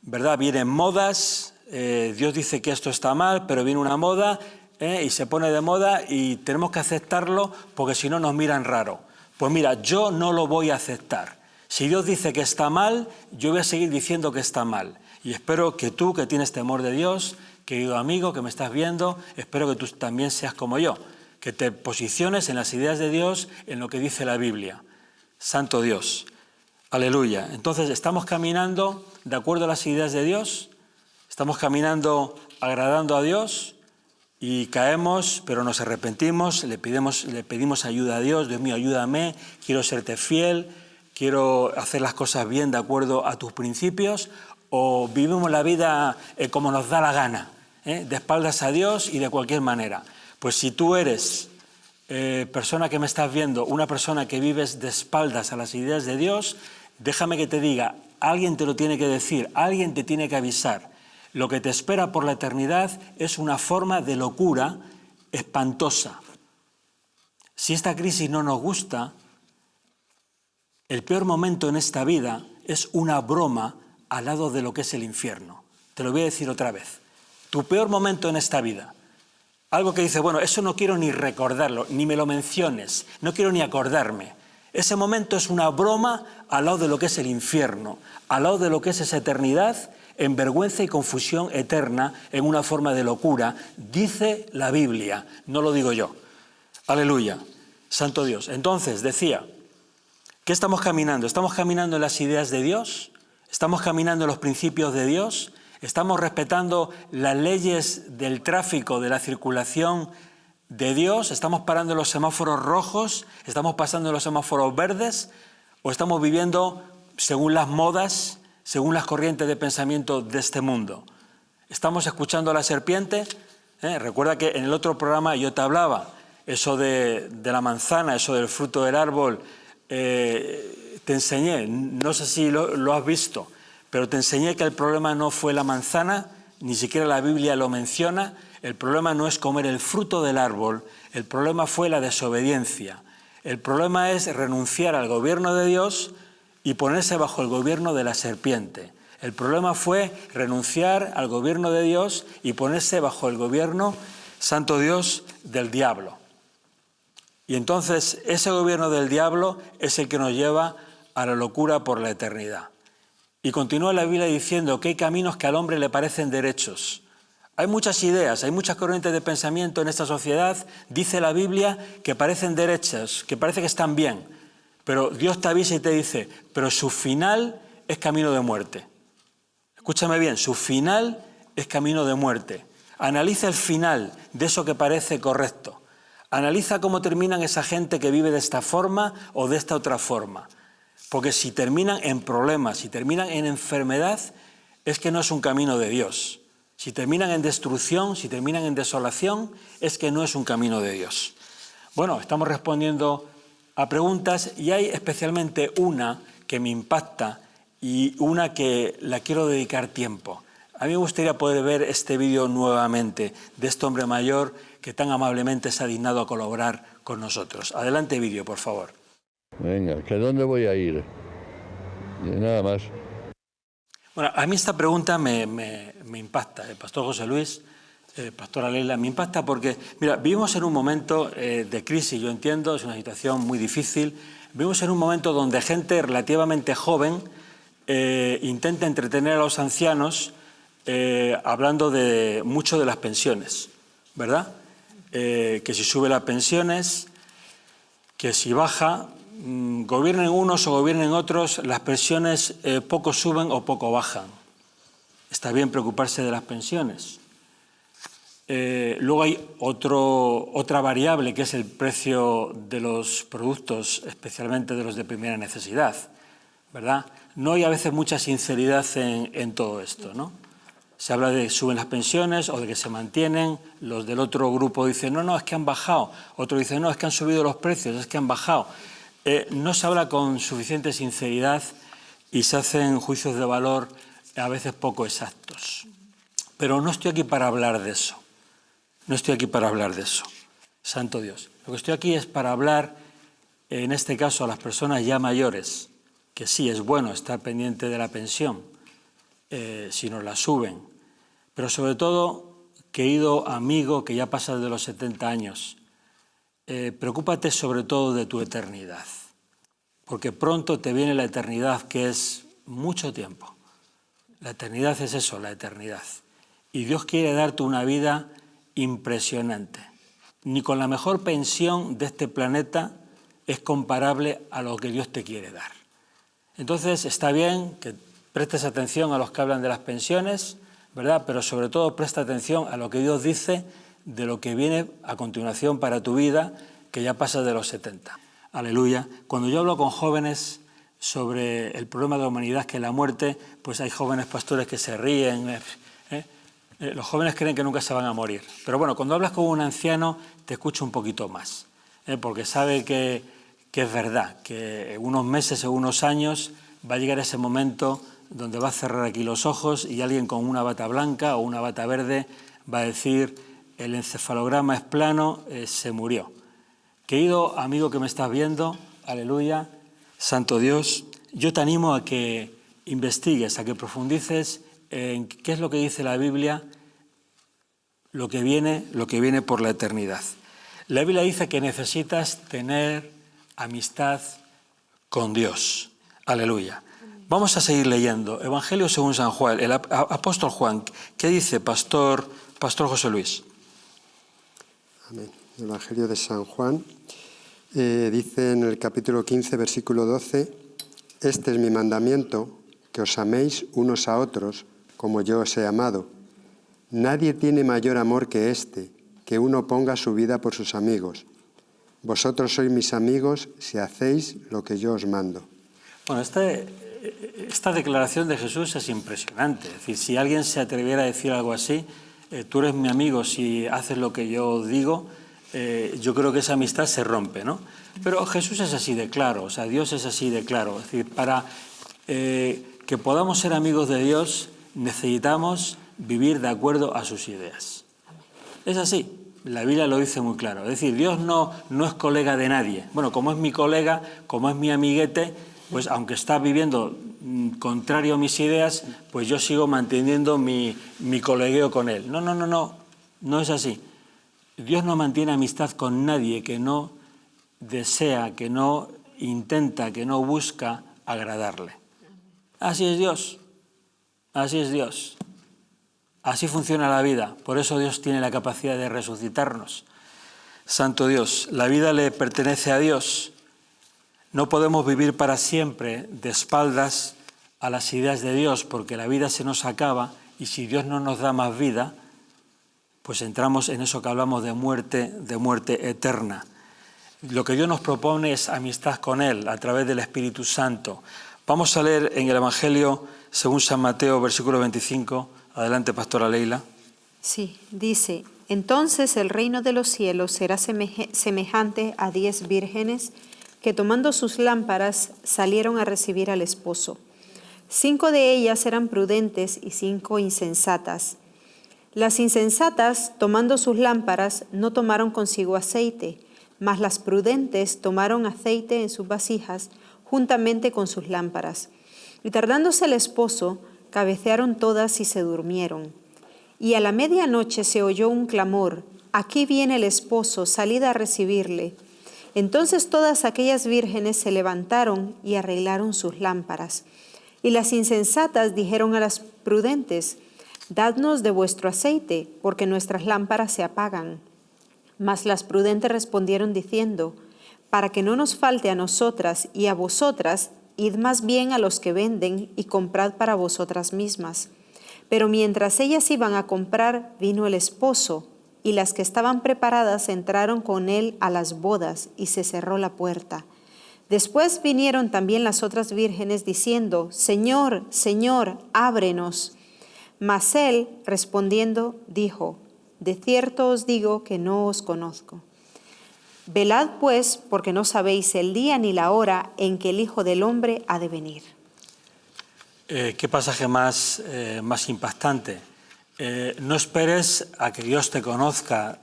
¿verdad? Vienen modas, Dios dice que esto está mal, pero viene una moda y se pone de moda y tenemos que aceptarlo porque si no nos miran raro. Pues mira, yo no lo voy a aceptar. Si Dios dice que está mal, yo voy a seguir diciendo que está mal. Y espero que tú, que tienes temor de Dios, querido amigo que me estás viendo, espero que tú también seas como yo, que te posiciones en las ideas de Dios, en lo que dice la Biblia. Santo Dios. Aleluya. Entonces, ¿estamos caminando de acuerdo a las ideas de Dios? ¿Estamos caminando agradando a Dios? Y caemos, pero nos arrepentimos, le pedimos ayuda a Dios. Dios mío, ayúdame, quiero serte fiel, quiero hacer las cosas bien de acuerdo a tus principios, o vivimos la vida como nos da la gana, de espaldas a Dios y de cualquier manera. Pues si tú eres, persona que me estás viendo, una persona que vives de espaldas a las ideas de Dios, déjame que te diga, alguien te lo tiene que decir, alguien te tiene que avisar. Lo que te espera por la eternidad es una forma de locura espantosa. Si esta crisis no nos gusta, el peor momento en esta vida es una broma al lado de lo que es el infierno. Te lo voy a decir otra vez. Tu peor momento en esta vida. Algo que dice, bueno, eso no quiero ni recordarlo, ni me lo menciones, no quiero ni acordarme. Ese momento es una broma al lado de lo que es el infierno, al lado de lo que es esa eternidad, en vergüenza y confusión eterna, en una forma de locura, dice la Biblia, no lo digo yo. Aleluya, santo Dios. Entonces, decía, ¿qué estamos caminando? ¿Estamos caminando en las ideas de Dios? ¿Estamos caminando en los principios de Dios? ¿Estamos respetando las leyes del tráfico, de la circulación de Dios? ¿Estamos parando en los semáforos rojos? ¿Estamos pasando en los semáforos verdes? ¿O estamos viviendo según las modas, según las corrientes de pensamiento de este mundo? ¿Estamos escuchando a la serpiente? Recuerda que en el otro programa yo te hablaba. Eso de la manzana, eso del fruto del árbol, te enseñé, no sé si lo has visto, pero te enseñé que el problema no fue la manzana, ni siquiera la Biblia lo menciona. El problema no es comer el fruto del árbol, el problema fue la desobediencia. El problema es renunciar al gobierno de Dios y ponerse bajo el gobierno de la serpiente. El problema fue renunciar al gobierno de Dios y ponerse bajo el gobierno, santo Dios, del diablo. Y entonces ese gobierno del diablo es el que nos lleva a la locura por la eternidad. Y continúa la Biblia diciendo que hay caminos que al hombre le parecen derechos. Hay muchas ideas, hay muchas corrientes de pensamiento en esta sociedad, dice la Biblia, que parecen derechas, que parece que están bien, pero Dios te avisa y te dice, pero su final es camino de muerte. Escúchame bien, su final es camino de muerte. Analiza el final de eso que parece correcto. Analiza cómo terminan esa gente que vive de esta forma o de esta otra forma. Porque si terminan en problemas, si terminan en enfermedad, es que no es un camino de Dios. Si terminan en destrucción, si terminan en desolación, es que no es un camino de Dios. Bueno, estamos respondiendo a preguntas y hay especialmente una que me impacta y una que la quiero dedicar tiempo. A mí me gustaría poder ver este vídeo nuevamente de este hombre mayor que tan amablemente se ha dignado a colaborar con nosotros. Adelante vídeo, por favor.
Venga, ¿que dónde voy a ir? Y nada más.
Bueno, a mí esta pregunta me impacta, Pastor José Luis, Pastora Leila, me impacta porque, mira, vivimos en un momento de crisis, yo entiendo, es una situación muy difícil, vivimos en un momento donde gente relativamente joven intenta entretener a los ancianos hablando mucho de las pensiones, ¿verdad? Que si sube las pensiones, que si baja, gobiernen unos o gobiernen otros, las pensiones poco suben o poco bajan. Está bien preocuparse de las pensiones. Luego hay otra variable que es el precio de los productos, especialmente de los de primera necesidad, ¿verdad? No hay a veces mucha sinceridad en todo esto, ¿no? Se habla de que suben las pensiones o de que se mantienen, los del otro grupo dicen, no, es que han bajado, otro dice, no, es que han subido los precios, es que han bajado. No se habla con suficiente sinceridad y se hacen juicios de valor a veces poco exactos. Pero no estoy aquí para hablar de eso. No estoy aquí para hablar de eso. Santo Dios. Lo que estoy aquí es para hablar, en este caso, a las personas ya mayores, que sí es bueno estar pendiente de la pensión, si nos la suben. Pero sobre todo, querido amigo que ya pasas de los 70 años, preocúpate sobre todo de tu eternidad, porque pronto te viene la eternidad, que es mucho tiempo. La eternidad es eso, la eternidad. Y Dios quiere darte una vida impresionante. Ni con la mejor pensión de este planeta es comparable a lo que Dios te quiere dar. Entonces está bien que prestes atención a los que hablan de las pensiones, ¿verdad? Pero sobre todo presta atención a lo que Dios dice de lo que viene a continuación para tu vida, que ya pasa de los 70. Aleluya. Cuando yo hablo con jóvenes sobre el problema de la humanidad, que es la muerte, pues hay jóvenes pastores que se ríen. Los jóvenes creen que nunca se van a morir. Pero bueno, cuando hablas con un anciano, te escucha un poquito más, porque sabe que es verdad, que en unos meses o unos años va a llegar ese momento donde va a cerrar aquí los ojos y alguien con una bata blanca o una bata verde va a decir, el encefalograma es plano, se murió. Querido amigo que me estás viendo, aleluya, santo Dios, yo te animo a que investigues, a que profundices en qué es lo que dice la Biblia, lo que viene por la eternidad. La Biblia dice que necesitas tener amistad con Dios. Aleluya. Vamos a seguir leyendo. Evangelio según San Juan, el apóstol Juan. ¿Qué dice, Pastor José Luis?
Amén. El Evangelio de San Juan dice en el capítulo 15, versículo 12, este es mi mandamiento, que os améis unos a otros como yo os he amado. Nadie tiene mayor amor que este, que uno ponga su vida por sus amigos. Vosotros sois mis amigos si hacéis lo que yo os mando.
Bueno, esta declaración de Jesús es impresionante. Es decir, si alguien se atreviera a decir algo así, tú eres mi amigo si haces lo que yo digo, yo creo que esa amistad se rompe, ¿no? Pero Jesús es así de claro, o sea, Dios es así de claro. Es decir, para que podamos ser amigos de Dios, necesitamos vivir de acuerdo a sus ideas. Es así, la Biblia lo dice muy claro. Es decir, Dios no es colega de nadie. Bueno, como es mi colega, como es mi amiguete, pues aunque está viviendo contrario a mis ideas, pues yo sigo manteniendo mi colegueo con él. No es así. Dios no mantiene amistad con nadie que no desea, que no intenta, que no busca agradarle. Así es Dios, así es Dios. Así funciona la vida, por eso Dios tiene la capacidad de resucitarnos. Santo Dios, la vida le pertenece a Dios. No podemos vivir para siempre de espaldas a las ideas de Dios, porque la vida se nos acaba y si Dios no nos da más vida, pues entramos en eso que hablamos de muerte eterna. Lo que Dios nos propone es amistad con Él a través del Espíritu Santo. Vamos a leer en el Evangelio según San Mateo, versículo 25. Adelante, pastora Leila.
Sí, dice, entonces el reino de los cielos será semejante a 10 vírgenes que tomando sus lámparas salieron a recibir al esposo. 5 de ellas eran prudentes y 5 insensatas. Las insensatas, tomando sus lámparas, no tomaron consigo aceite, mas las prudentes tomaron aceite en sus vasijas juntamente con sus lámparas. Y tardándose el esposo, cabecearon todas y se durmieron. Y a la medianoche se oyó un clamor, aquí viene el esposo, salid a recibirle. Entonces todas aquellas vírgenes se levantaron y arreglaron sus lámparas. Y las insensatas dijeron a las prudentes, dadnos de vuestro aceite, porque nuestras lámparas se apagan. Mas las prudentes respondieron diciendo, para que no nos falte a nosotras y a vosotras, id más bien a los que venden y comprad para vosotras mismas. Pero mientras ellas iban a comprar, vino el esposo, y las que estaban preparadas entraron con él a las bodas, y se cerró la puerta. Después vinieron también las otras vírgenes diciendo, Señor, Señor, ábrenos. Mas él, respondiendo, dijo, de cierto os digo que no os conozco. Velad pues, porque no sabéis el día ni la hora en que el Hijo del Hombre ha de venir.
Qué pasaje más impactante. No esperes a que Dios te conozca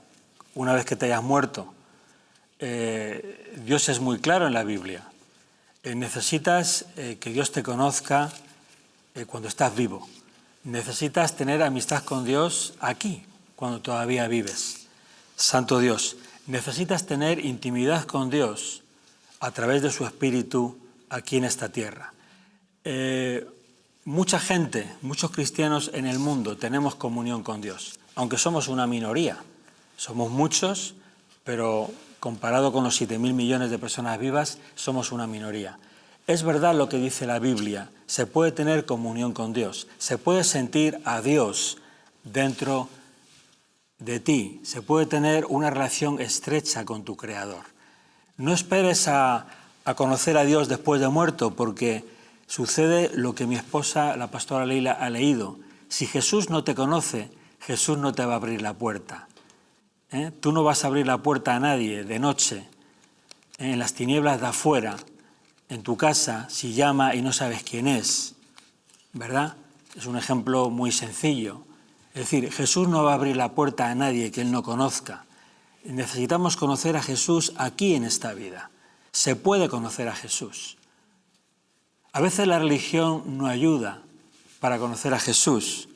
una vez que te hayas muerto. Dios es muy claro en la Biblia. Necesitas que Dios te conozca cuando estás vivo. Necesitas tener amistad con Dios aquí, cuando todavía vives. Santo Dios, necesitas tener intimidad con Dios a través de su Espíritu aquí en esta tierra. Mucha gente, muchos cristianos en el mundo tenemos comunión con Dios, aunque somos una minoría. Somos muchos, pero comparado con los 7.000 millones de personas vivas, somos una minoría. Es verdad lo que dice la Biblia, se puede tener comunión con Dios, se puede sentir a Dios dentro de ti, se puede tener una relación estrecha con tu Creador. No esperes a conocer a Dios después de muerto, porque sucede lo que mi esposa, la pastora Leila, ha leído. Si Jesús no te conoce, Jesús no te va a abrir la puerta. Tú no vas a abrir la puerta a nadie de noche, en las tinieblas de afuera, en tu casa, si llama y no sabes quién es, ¿verdad? Es un ejemplo muy sencillo. Es decir, Jesús no va a abrir la puerta a nadie que Él no conozca. Necesitamos conocer a Jesús aquí en esta vida. Se puede conocer a Jesús. A veces la religión no ayuda para conocer a Jesús.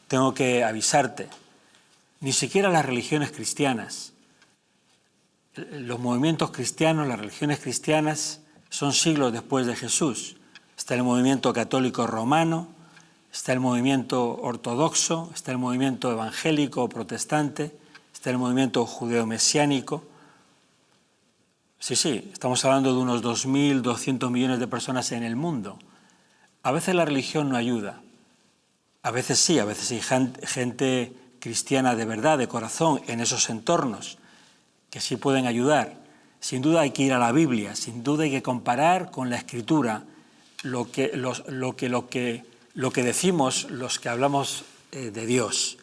Tengo que avisarte. Ni siquiera las religiones cristianas. Los movimientos cristianos, las religiones cristianas, son siglos después de Jesús. Está el movimiento católico romano, está el movimiento ortodoxo, está el movimiento evangélico o protestante, está el movimiento judeo-mesiánico. Sí, estamos hablando de unos 2.200 millones de personas en el mundo. A veces la religión no ayuda. A veces sí, a veces hay gente cristiana de verdad, de corazón, en esos entornos, que sí pueden ayudar. Sin duda hay que ir a la Biblia, sin duda hay que comparar con la Escritura lo que decimos los que hablamos de Dios.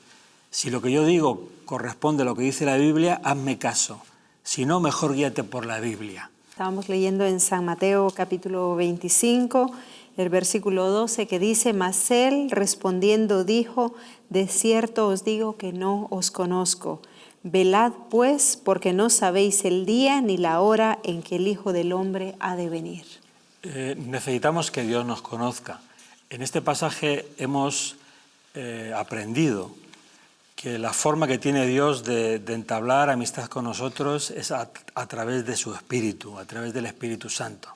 Si lo que yo digo corresponde a lo que dice la Biblia, hazme caso. Si no, mejor guíate por la Biblia.
Estábamos leyendo en San Mateo capítulo 25, el versículo 12, que dice: Mas él respondiendo dijo: de cierto os digo que no os conozco. Velad pues, porque no sabéis el día ni la hora en que el Hijo del Hombre ha de venir.
Necesitamos que Dios nos conozca. En este pasaje hemos aprendido que la forma que tiene Dios de entablar amistad con nosotros es a través de su Espíritu, a través del Espíritu Santo.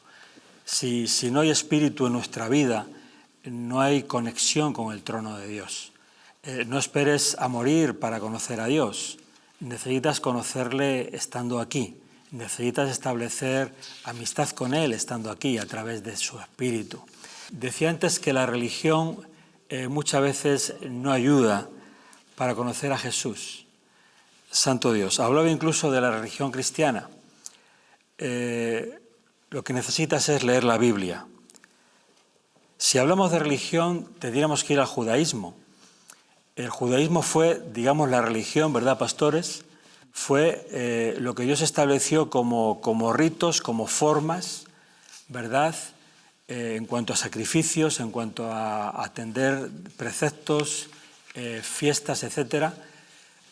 Si no hay Espíritu en nuestra vida, no hay conexión con el trono de Dios. No esperes a morir para conocer a Dios. Necesitas conocerle estando aquí. Necesitas establecer amistad con Él estando aquí, a través de su Espíritu. Decía antes que la religión muchas veces no ayuda para conocer a Jesús, Santo Dios. Hablaba incluso de la religión cristiana. Lo que necesitas es leer la Biblia. Si hablamos de religión, tendríamos que ir al judaísmo. El judaísmo fue, digamos, la religión, ¿verdad, pastores? Fue lo que Dios estableció como ritos, como formas, ¿verdad? En cuanto a sacrificios, en cuanto a atender preceptos, fiestas, etc.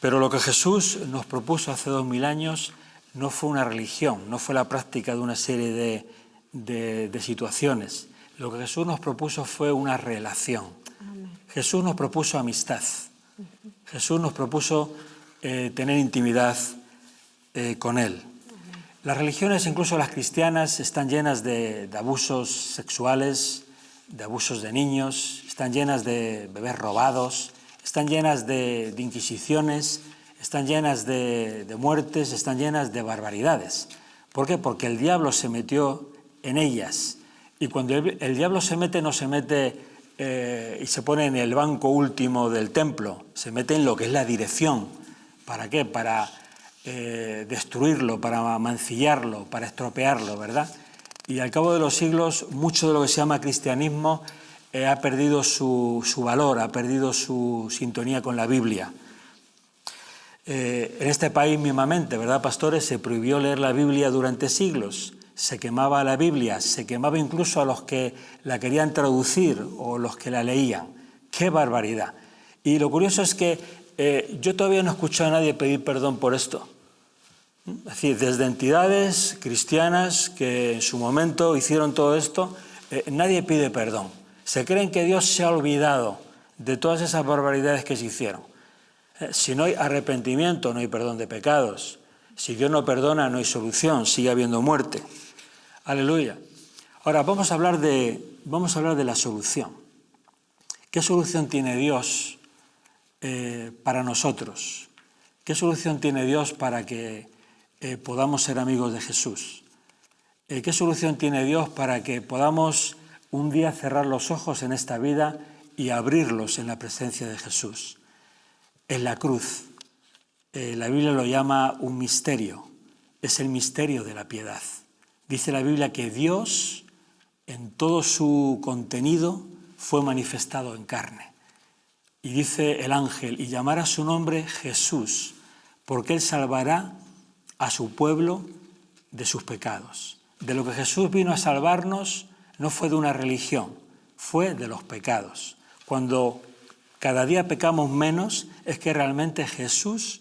Pero lo que Jesús nos propuso hace 2000 años no fue una religión, no fue la práctica de una serie de situaciones. Lo que Jesús nos propuso fue una relación. Amén. Jesús nos propuso amistad. Jesús nos propuso tener intimidad con Él. Amén. Las religiones, incluso las cristianas, están llenas de abusos sexuales, de abusos de niños, están llenas de bebés robados, están llenas de inquisiciones, están llenas de muertes, están llenas de barbaridades. ¿Por qué? Porque el diablo se metió en ellas. Y cuando el diablo se mete, no se mete y se pone en el banco último del templo, se mete en lo que es la dirección. ¿Para qué? Para destruirlo, para mancillarlo, para estropearlo, ¿verdad? Y al cabo de los siglos, mucho de lo que se llama cristianismo ha perdido su valor, ha perdido su sintonía con la Biblia. En este país mismamente, ¿verdad, pastores? Se prohibió leer la Biblia durante siglos. Se quemaba la Biblia, se quemaba incluso a los que la querían traducir o los que la leían. ¡Qué barbaridad! Y lo curioso es que yo todavía no he escuchado a nadie pedir perdón por esto. Es decir, desde entidades cristianas que en su momento hicieron todo esto, nadie pide perdón. Se creen que Dios se ha olvidado de todas esas barbaridades que se hicieron. Si no hay arrepentimiento, no hay perdón de pecados. Si Dios no perdona, no hay solución, sigue habiendo muerte. Aleluya. Ahora vamos a hablar de la solución. ¿Qué solución tiene Dios para nosotros? ¿Qué solución tiene Dios para que podamos ser amigos de Jesús? ¿Qué solución tiene Dios para que podamos un día cerrar los ojos en esta vida y abrirlos en la presencia de Jesús? En la cruz. La Biblia lo llama un misterio. Es el misterio de la piedad. Dice la Biblia que Dios, en todo su contenido, fue manifestado en carne. Y dice el ángel, y llamará su nombre Jesús, porque Él salvará a su pueblo de sus pecados. De lo que Jesús vino a salvarnos no fue de una religión, fue de los pecados. Cuando cada día pecamos menos, es que realmente Jesús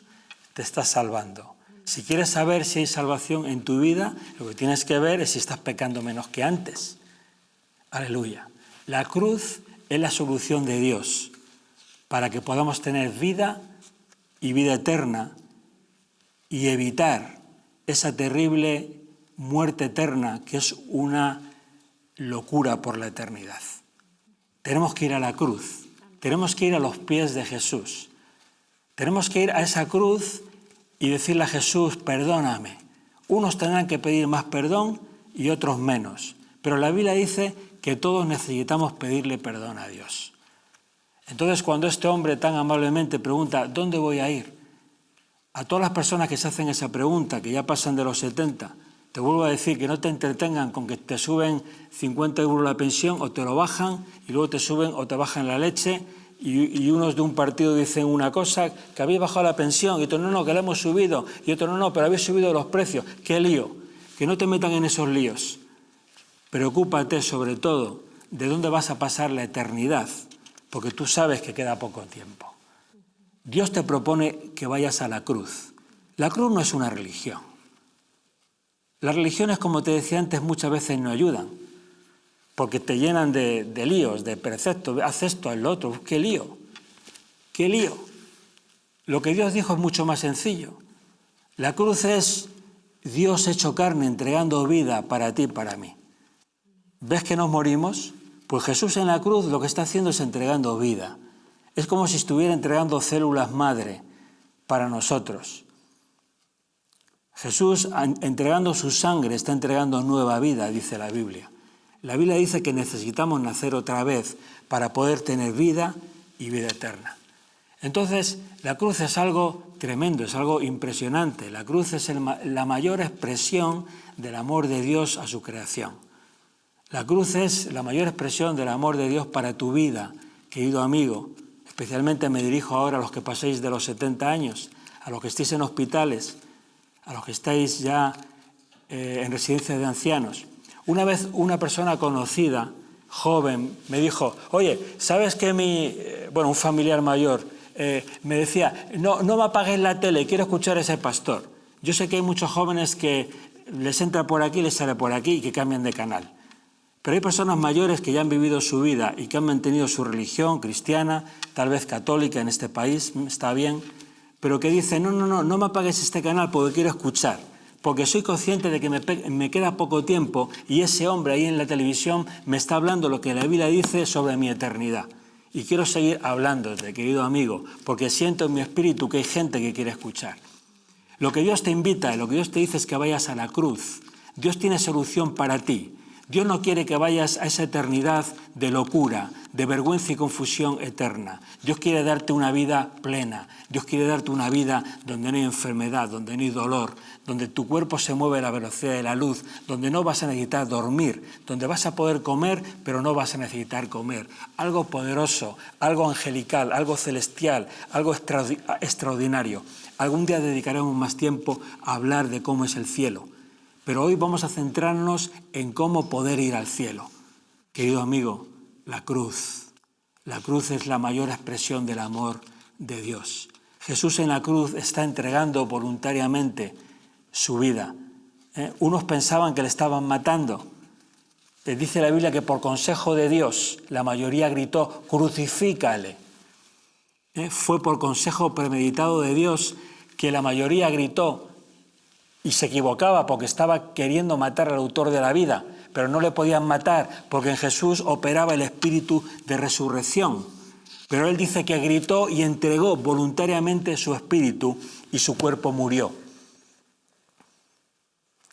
te está salvando. Si quieres saber si hay salvación en tu vida, lo que tienes que ver es si estás pecando menos que antes. Aleluya. La cruz es la solución de Dios para que podamos tener vida y vida eterna y evitar esa terrible muerte eterna que es una locura por la eternidad. Tenemos que ir a la cruz, tenemos que ir a los pies de Jesús. Tenemos que ir a esa cruz y decirle a Jesús, perdóname. Unos tendrán que pedir más perdón y otros menos. Pero la Biblia dice que todos necesitamos pedirle perdón a Dios. Entonces, cuando este hombre tan amablemente pregunta, ¿dónde voy a ir? A todas las personas que se hacen esa pregunta, que ya pasan de los 70, te vuelvo a decir que no te entretengan con que te suben 50 euros la pensión o te lo bajan y luego te suben o te bajan la leche y unos de un partido dicen una cosa, que habéis bajado la pensión, y otros no, que la hemos subido, y otros no, pero habéis subido los precios. ¡Qué lío! Que no te metan en esos líos. Preocúpate sobre todo de dónde vas a pasar la eternidad, porque tú sabes que queda poco tiempo. Dios te propone que vayas a la cruz. La cruz no es una religión. Las religiones, como te decía antes, muchas veces no ayudan, porque te llenan de líos, de preceptos, haz esto, haz lo otro. ¡Qué lío! ¡Qué lío! Lo que Dios dijo es mucho más sencillo. La cruz es Dios hecho carne, entregando vida para ti y para mí. ¿Ves que nos morimos? Pues Jesús en la cruz lo que está haciendo es entregando vida. Es como si estuviera entregando células madre para nosotros. Jesús, entregando su sangre, está entregando nueva vida, dice la Biblia. La Biblia dice que necesitamos nacer otra vez para poder tener vida y vida eterna. Entonces, la cruz es algo tremendo, es algo impresionante. La cruz es la mayor expresión del amor de Dios a su creación. La cruz es la mayor expresión del amor de Dios para tu vida, querido amigo. Especialmente me dirijo ahora a los que paséis de los 70 años, a los que estéis en hospitales, a los que estáis ya en residencias de ancianos. Una vez una persona conocida, joven, me dijo, oye, ¿sabes que un familiar mayor, me decía, no me apagues la tele, quiero escuchar a ese pastor? Yo sé que hay muchos jóvenes que les entra por aquí, les sale por aquí y que cambian de canal. Pero hay personas mayores que ya han vivido su vida y que han mantenido su religión cristiana, tal vez católica en este país, está bien, pero que dicen, no me apagues este canal porque quiero escuchar, porque soy consciente de que me queda poco tiempo y ese hombre ahí en la televisión me está hablando lo que la Biblia dice sobre mi eternidad. Y quiero seguir hablándote, querido amigo, porque siento en mi espíritu que hay gente que quiere escuchar. Lo que Dios te invita, lo que Dios te dice es que vayas a la cruz. Dios tiene solución para ti. Dios no quiere que vayas a esa eternidad de locura, de vergüenza y confusión eterna. Dios quiere darte una vida plena. Dios quiere darte una vida donde no hay enfermedad, donde no hay dolor, donde tu cuerpo se mueve a la velocidad de la luz, donde no vas a necesitar dormir, donde vas a poder comer, pero no vas a necesitar comer. Algo poderoso, algo angelical, algo celestial, algo extraordinario. Algún día dedicaremos más tiempo a hablar de cómo es el cielo. Pero hoy vamos a centrarnos en cómo poder ir al cielo. Querido amigo, la cruz. La cruz es la mayor expresión del amor de Dios. Jesús en la cruz está entregando voluntariamente su vida. Unos pensaban que le estaban matando. Dice la Biblia que por consejo de Dios la mayoría gritó, crucifícale. Fue por consejo premeditado de Dios que la mayoría gritó, y se equivocaba porque estaba queriendo matar al autor de la vida, pero no le podían matar porque en Jesús operaba el espíritu de resurrección. Pero él dice que gritó y entregó voluntariamente su espíritu y su cuerpo murió.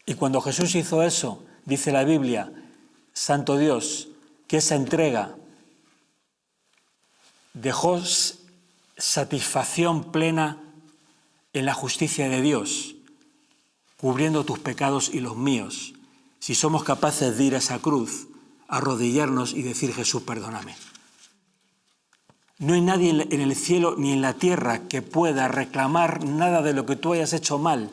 Y cuando Jesús hizo eso, dice la Biblia, Santo Dios, que esa entrega dejó satisfacción plena en la justicia de Dios, cubriendo tus pecados y los míos, si somos capaces de ir a esa cruz, arrodillarnos y decir, Jesús, perdóname. No hay nadie en el cielo ni en la tierra que pueda reclamar nada de lo que tú hayas hecho mal,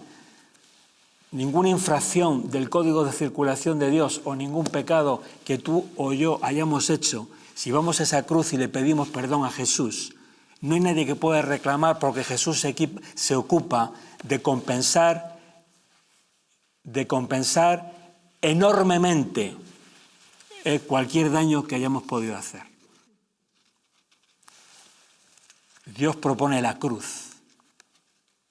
ninguna infracción del código de circulación de Dios o ningún pecado que tú o yo hayamos hecho. Si vamos a esa cruz y le pedimos perdón a Jesús, no hay nadie que pueda reclamar porque Jesús se ocupa de compensar enormemente cualquier daño que hayamos podido hacer. Dios propone la cruz.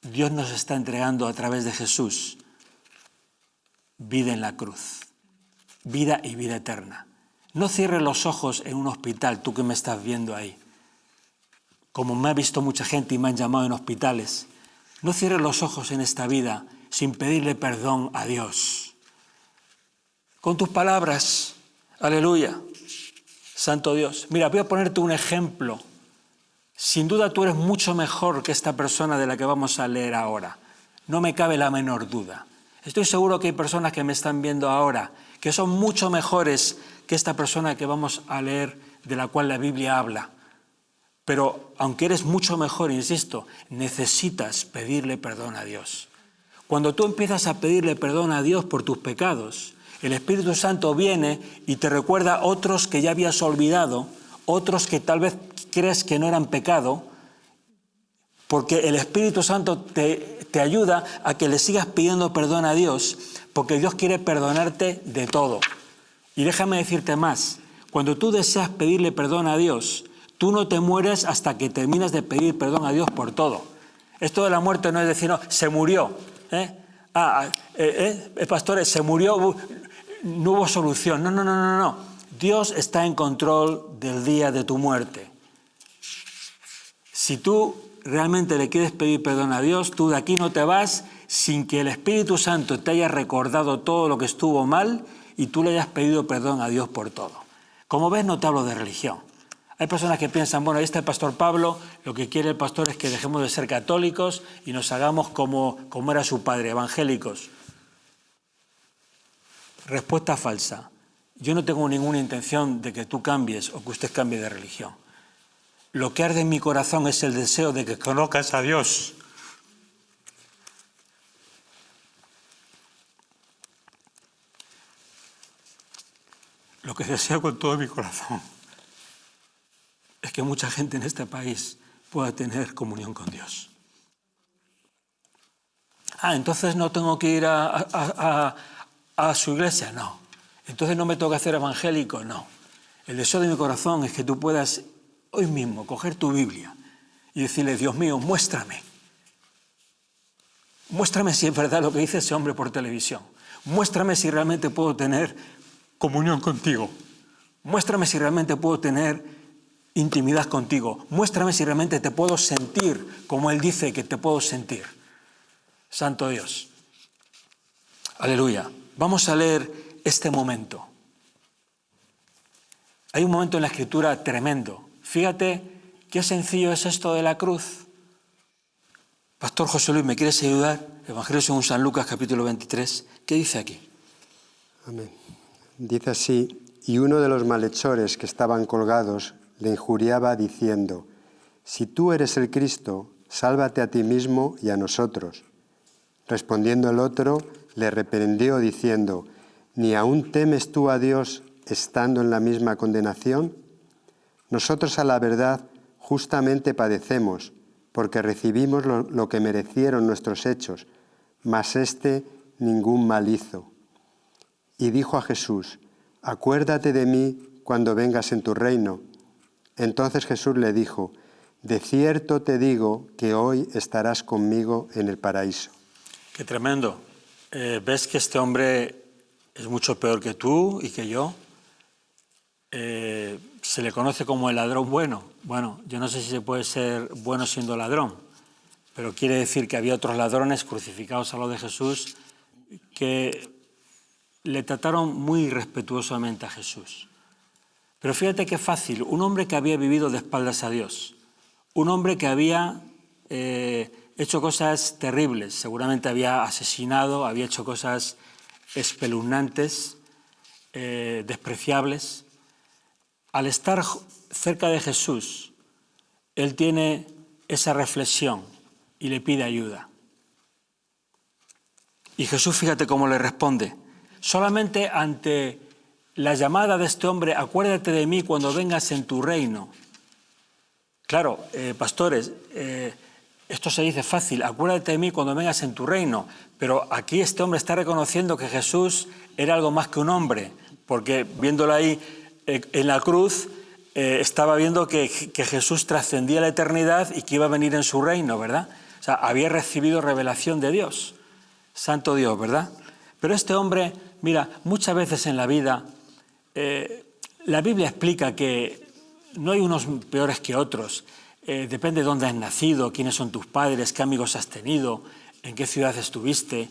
Dios nos está entregando a través de Jesús vida en la cruz, vida y vida eterna. No cierres los ojos en un hospital, tú que me estás viendo ahí. Como me ha visto mucha gente y me han llamado en hospitales, no cierres los ojos en esta vida sin pedirle perdón a Dios. Con tus palabras, aleluya, Santo Dios. Mira, voy a ponerte un ejemplo. Sin duda tú eres mucho mejor que esta persona de la que vamos a leer ahora. No me cabe la menor duda. Estoy seguro que hay personas que me están viendo ahora que son mucho mejores que esta persona que vamos a leer, de la cual la Biblia habla. Pero aunque eres mucho mejor, insisto, necesitas pedirle perdón a Dios. Cuando tú empiezas a pedirle perdón a Dios por tus pecados, el Espíritu Santo viene y te recuerda otros que ya habías olvidado, otros que tal vez crees que no eran pecado, porque el Espíritu Santo te ayuda a que le sigas pidiendo perdón a Dios, porque Dios quiere perdonarte de todo. Y déjame decirte más, cuando tú deseas pedirle perdón a Dios, tú no te mueres hasta que terminas de pedir perdón a Dios por todo. Esto de la muerte no es decir, no, se murió. Pastores, se murió, no hubo solución. No. Dios está en control del día de tu muerte. Si tú realmente le quieres pedir perdón a Dios, tú de aquí no te vas sin que el Espíritu Santo te haya recordado todo lo que estuvo mal y tú le hayas pedido perdón a Dios por todo. Como ves, no te hablo de religión. Hay personas que piensan, bueno, ahí está el pastor Pablo, lo que quiere el pastor es que dejemos de ser católicos y nos hagamos como era su padre, evangélicos. Respuesta falsa. Yo no tengo ninguna intención de que tú cambies o que usted cambie de religión. Lo que arde en mi corazón es el deseo de que conozcas a Dios. Lo que deseo con todo mi corazón es que mucha gente en este país pueda tener comunión con Dios. Entonces no tengo que ir a su iglesia, no. Entonces no me tengo que hacer evangélico, no. El deseo de mi corazón es que tú puedas hoy mismo coger tu Biblia y decirle, Dios mío, muéstrame. Muéstrame si es verdad lo que dice ese hombre por televisión. Muéstrame si realmente puedo tener comunión contigo. Muéstrame si realmente puedo tener intimidad contigo. Muéstrame si realmente te puedo sentir como Él dice que te puedo sentir. Santo Dios. Aleluya. Vamos a leer este momento. Hay un momento en la Escritura tremendo. Fíjate qué sencillo es esto de la cruz. Pastor José Luis, ¿me quieres ayudar? Evangelio según San Lucas, capítulo 23. ¿Qué dice aquí?
Amén. Dice así, y uno de los malhechores que estaban colgados le injuriaba diciendo, si tú eres el Cristo, sálvate a ti mismo y a nosotros. Respondiendo el otro, le reprendió diciendo, ¿ni aún temes tú a Dios estando en la misma condenación? Nosotros a la verdad justamente padecemos, porque recibimos lo que merecieron nuestros hechos, mas éste ningún mal hizo. Y dijo a Jesús, acuérdate de mí cuando vengas en tu reino. Entonces Jesús le dijo, de cierto te digo que hoy estarás conmigo en el paraíso.
Qué tremendo. ¿Ves que este hombre es mucho peor que tú y que yo? Se le conoce como el ladrón bueno. Bueno, yo no sé si se puede ser bueno siendo ladrón, pero quiere decir que había otros ladrones crucificados a lo de Jesús que le trataron muy respetuosamente a Jesús. Pero fíjate qué fácil, un hombre que había vivido de espaldas a Dios, un hombre que había hecho cosas terribles, seguramente había asesinado, había hecho cosas espeluznantes, despreciables. Al estar cerca de Jesús, él tiene esa reflexión y le pide ayuda. Y Jesús, fíjate cómo le responde. Solamente ante la llamada de este hombre, acuérdate de mí cuando vengas en tu reino. Claro, pastores, esto se dice fácil, acuérdate de mí cuando vengas en tu reino. Pero aquí este hombre está reconociendo que Jesús era algo más que un hombre, porque viéndolo ahí en la cruz, estaba viendo que Jesús trascendía la eternidad y que iba a venir en su reino, ¿verdad? O sea, había recibido revelación de Dios. Santo Dios, ¿verdad? Pero este hombre, mira, muchas veces en la vida, la Biblia explica que no hay unos peores que otros. Depende de dónde has nacido, quiénes son tus padres, qué amigos has tenido, en qué ciudad estuviste.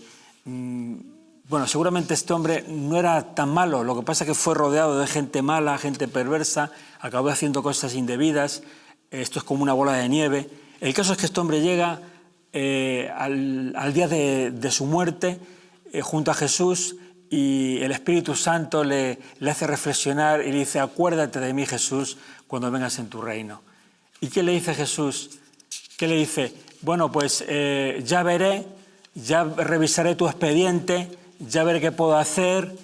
Bueno, seguramente este hombre no era tan malo, lo que pasa es que fue rodeado de gente mala, gente perversa, acabó haciendo cosas indebidas, esto es como una bola de nieve. El caso es que este hombre llega al día de su muerte junto a Jesús y el Espíritu Santo le hace reflexionar y le dice, acuérdate de mí, Jesús, cuando vengas en tu reino. ¿Y qué le dice Jesús? ¿Qué le dice? Bueno, pues ya veré, ya revisaré tu expediente, ya veré qué puedo hacer,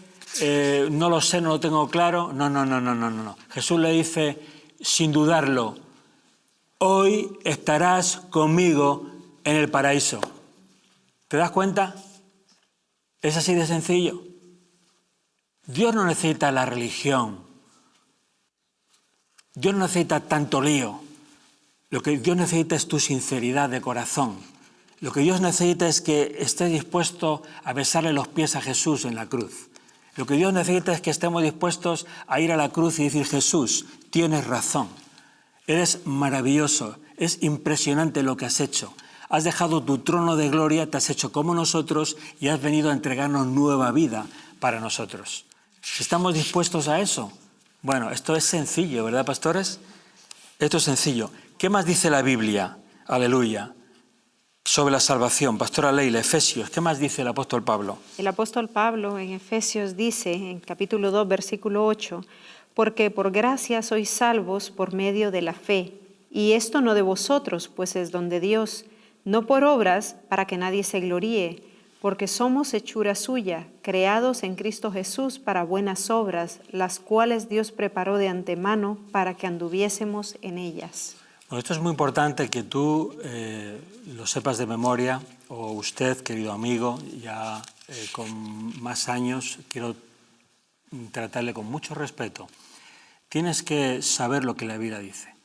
no lo sé, no lo tengo claro. No. Jesús le dice, sin dudarlo, hoy estarás conmigo en el paraíso. ¿Te das cuenta? Es así de sencillo. Dios no necesita la religión. Dios no necesita tanto lío. Lo que Dios necesita es tu sinceridad de corazón. Lo que Dios necesita es que estés dispuesto a besarle los pies a Jesús en la cruz. Lo que Dios necesita es que estemos dispuestos a ir a la cruz y decir, Jesús, tienes razón. Eres maravilloso, es impresionante lo que has hecho. Has dejado tu trono de gloria, te has hecho como nosotros y has venido a entregarnos nueva vida para nosotros. ¿Estamos dispuestos a eso? Bueno, esto es sencillo, ¿verdad, pastores? Esto es sencillo. ¿Qué más dice la Biblia? Aleluya. Sobre la salvación. Pastora Leila, Efesios, ¿qué más dice el apóstol Pablo?
El apóstol Pablo en Efesios dice, en capítulo 2, versículo 8, porque por gracia sois salvos por medio de la fe, y esto no de vosotros, pues es don de Dios, no por obras para que nadie se gloríe, porque somos hechura suya, creados en Cristo Jesús para buenas obras, las cuales Dios preparó de antemano para que anduviésemos en ellas.
Bueno, esto es muy importante que tú lo sepas de memoria, o usted, querido amigo, ya con más años, quiero tratarle con mucho respeto. Tienes que saber lo que la Biblia dice.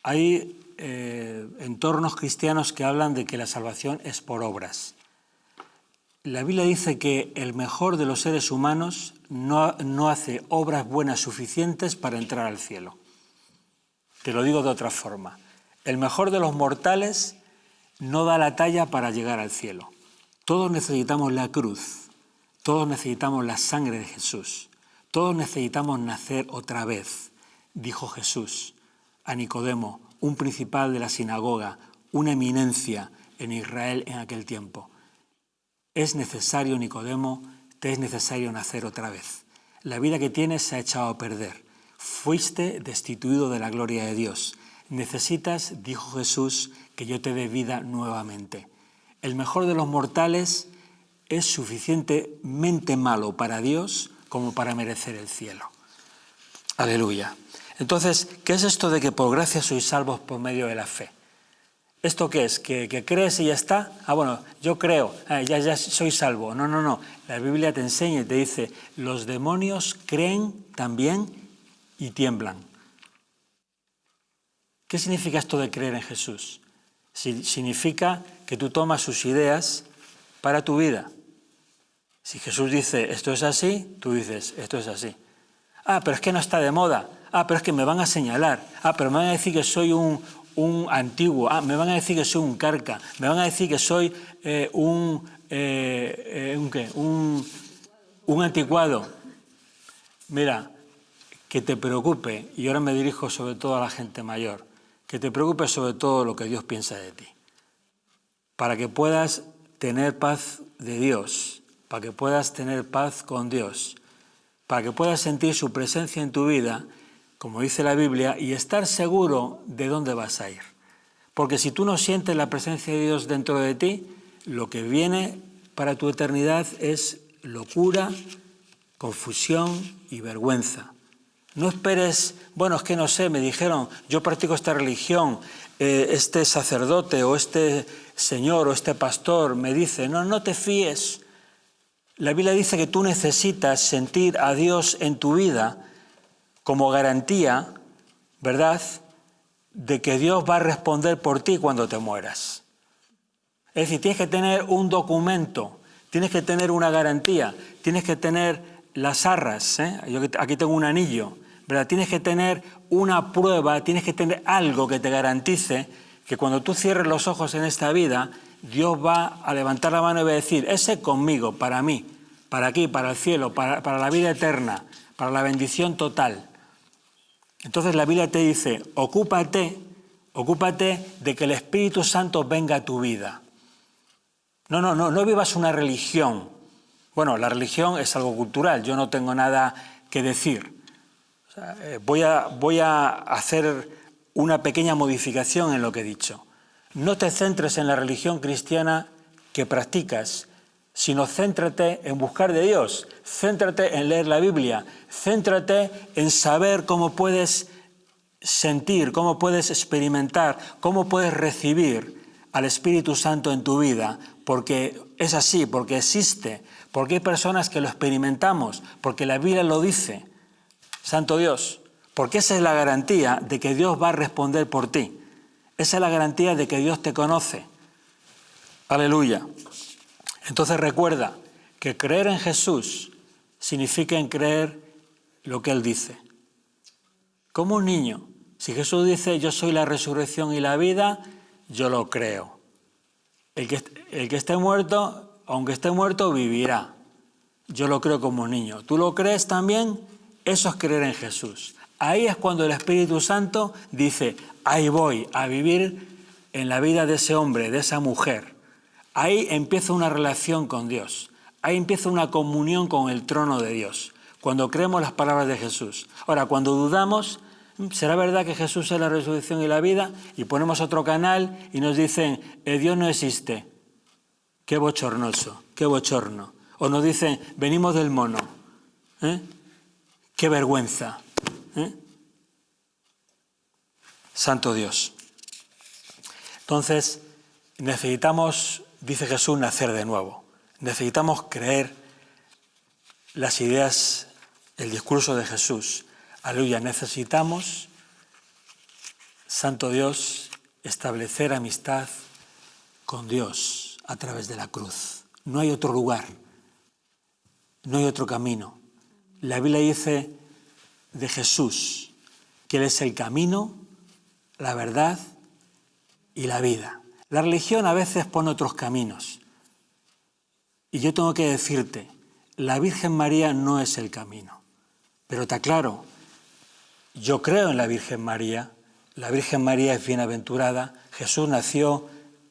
Hay entornos cristianos que hablan de que la salvación es por obras. La Biblia dice que el mejor de los seres humanos no hace obras buenas suficientes para entrar al cielo. Te lo digo de otra forma. El mejor de los mortales no da la talla para llegar al cielo. Todos necesitamos la cruz, todos necesitamos la sangre de Jesús, todos necesitamos nacer otra vez, dijo Jesús a Nicodemo, un principal de la sinagoga, una eminencia en Israel en aquel tiempo. Es necesario, Nicodemo, te es necesario nacer otra vez. La vida que tienes se ha echado a perder. Fuiste destituido de la gloria de Dios. Necesitas, dijo Jesús, que yo te dé vida nuevamente. El mejor de los mortales es suficientemente malo para Dios como para merecer el cielo. Aleluya. Entonces, ¿qué es esto de que por gracia sois salvos por medio de la fe? ¿Esto qué es? ¿Que crees y ya está? Bueno, yo creo, ya soy salvo. No. La Biblia te enseña y te dice, los demonios creen también y tiemblan. ¿Qué significa esto de creer en Jesús? Significa que tú tomas sus ideas para tu vida. Si Jesús dice, esto es así, tú dices, esto es así. Pero es que no está de moda. Pero es que me van a señalar. Pero me van a decir que soy un antiguo. Me van a decir que soy un carca. Me van a decir que soy un anticuado. Mira, que te preocupe, y ahora me dirijo sobre todo a la gente mayor, que te preocupe sobre todo lo que Dios piensa de ti. Para que puedas tener paz de Dios, para que puedas tener paz con Dios, para que puedas sentir su presencia en tu vida, como dice la Biblia, y estar seguro de dónde vas a ir. Porque si tú no sientes la presencia de Dios dentro de ti, lo que viene para tu eternidad es locura, confusión y vergüenza. No esperes, es que no sé, me dijeron, yo practico esta religión, este sacerdote o este señor o este pastor me dice, no te fíes. La Biblia dice que tú necesitas sentir a Dios en tu vida como garantía, ¿verdad?, de que Dios va a responder por ti cuando te mueras. Es decir, tienes que tener un documento, tienes que tener una garantía, tienes que tener las arras, Yo aquí tengo un anillo, ¿verdad? Tienes que tener una prueba, tienes que tener algo que te garantice que cuando tú cierres los ojos en esta vida, Dios va a levantar la mano y va a decir, ese conmigo, para mí, para aquí, para el cielo, para la vida eterna, para la bendición total. Entonces la Biblia te dice, ocúpate de que el Espíritu Santo venga a tu vida. No vivas una religión. Bueno, la religión es algo cultural, yo no tengo nada que decir. O sea, voy a hacer una pequeña modificación en lo que he dicho. No te centres en la religión cristiana que practicas, sino céntrate en buscar de Dios, céntrate en leer la Biblia, céntrate en saber cómo puedes sentir, cómo puedes experimentar, cómo puedes recibir al Espíritu Santo en tu vida, porque es así, porque existe, porque hay personas que lo experimentamos, porque la Biblia lo dice. Santo Dios, porque esa es la garantía de que Dios va a responder por ti. Esa es la garantía de que Dios te conoce. Aleluya. Entonces recuerda que creer en Jesús significa en creer lo que Él dice. Como un niño, si Jesús dice yo soy la resurrección y la vida, yo lo creo. El que esté muerto, aunque esté muerto, vivirá. Yo lo creo como un niño. ¿Tú lo crees también? Eso es creer en Jesús. Ahí es cuando el Espíritu Santo dice, ahí voy a vivir en la vida de ese hombre, de esa mujer. Ahí empieza una relación con Dios. Ahí empieza una comunión con el trono de Dios. Cuando creemos las palabras de Jesús. Ahora, cuando dudamos, ¿será verdad que Jesús es la resurrección y la vida? Y ponemos otro canal y nos dicen, Dios no existe. Qué bochornoso, qué bochorno. O nos dicen, venimos del mono. Qué vergüenza. Santo Dios. Entonces, necesitamos, dice Jesús, nacer de nuevo. Necesitamos creer las ideas, el discurso de Jesús. Aleluya. Necesitamos, Santo Dios, establecer amistad con Dios a través de la cruz. No hay otro lugar, no hay otro camino. La Biblia dice de Jesús que Él es el camino, la verdad y la vida. La religión a veces pone otros caminos. Y yo tengo que decirte, la Virgen María no es el camino. Pero te aclaro, yo creo en la Virgen María es bienaventurada, Jesús nació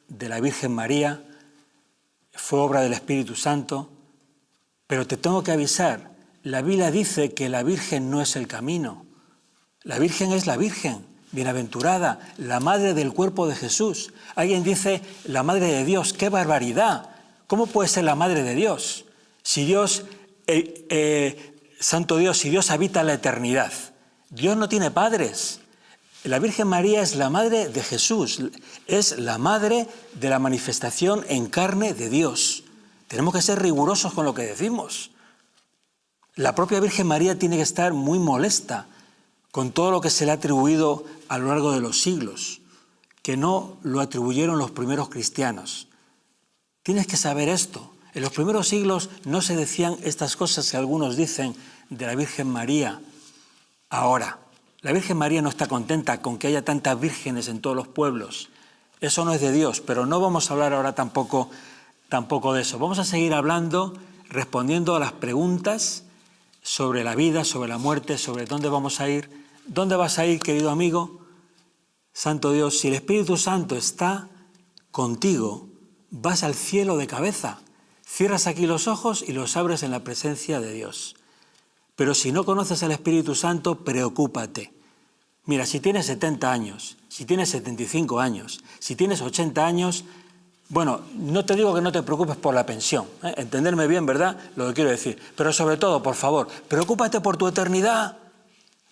de la Virgen María, fue obra del Espíritu Santo, pero te tengo que avisar, la Biblia dice que la Virgen no es el camino. La Virgen es la Virgen, bienaventurada, la madre del cuerpo de Jesús. Alguien dice, la madre de Dios, ¡qué barbaridad! ¿Cómo puede ser la madre de Dios? Si Dios, Santo Dios, si Dios habita en la eternidad. Dios no tiene padres. La Virgen María es la madre de Jesús, es la madre de la manifestación en carne de Dios. Tenemos que ser rigurosos con lo que decimos. La propia Virgen María tiene que estar muy molesta con todo lo que se le ha atribuido a lo largo de los siglos, que no lo atribuyeron los primeros cristianos. Tienes que saber esto. En los primeros siglos no se decían estas cosas que algunos dicen de la Virgen María. Ahora, la Virgen María no está contenta con que haya tantas vírgenes en todos los pueblos. Eso no es de Dios, pero no vamos a hablar ahora tampoco de eso. Vamos a seguir hablando, respondiendo a las preguntas sobre la vida, sobre la muerte, sobre dónde vamos a ir. ¿Dónde vas a ir, querido amigo? Santo Dios, si el Espíritu Santo está contigo, vas al cielo de cabeza. Cierras aquí los ojos y los abres en la presencia de Dios. Pero si no conoces al Espíritu Santo, preocúpate. Mira, si tienes 70 años, si tienes 75 años, si tienes 80 años, bueno, no te digo que no te preocupes por la pensión, entenderme bien, ¿verdad? Lo que quiero decir. Pero sobre todo, por favor, preocúpate por tu eternidad.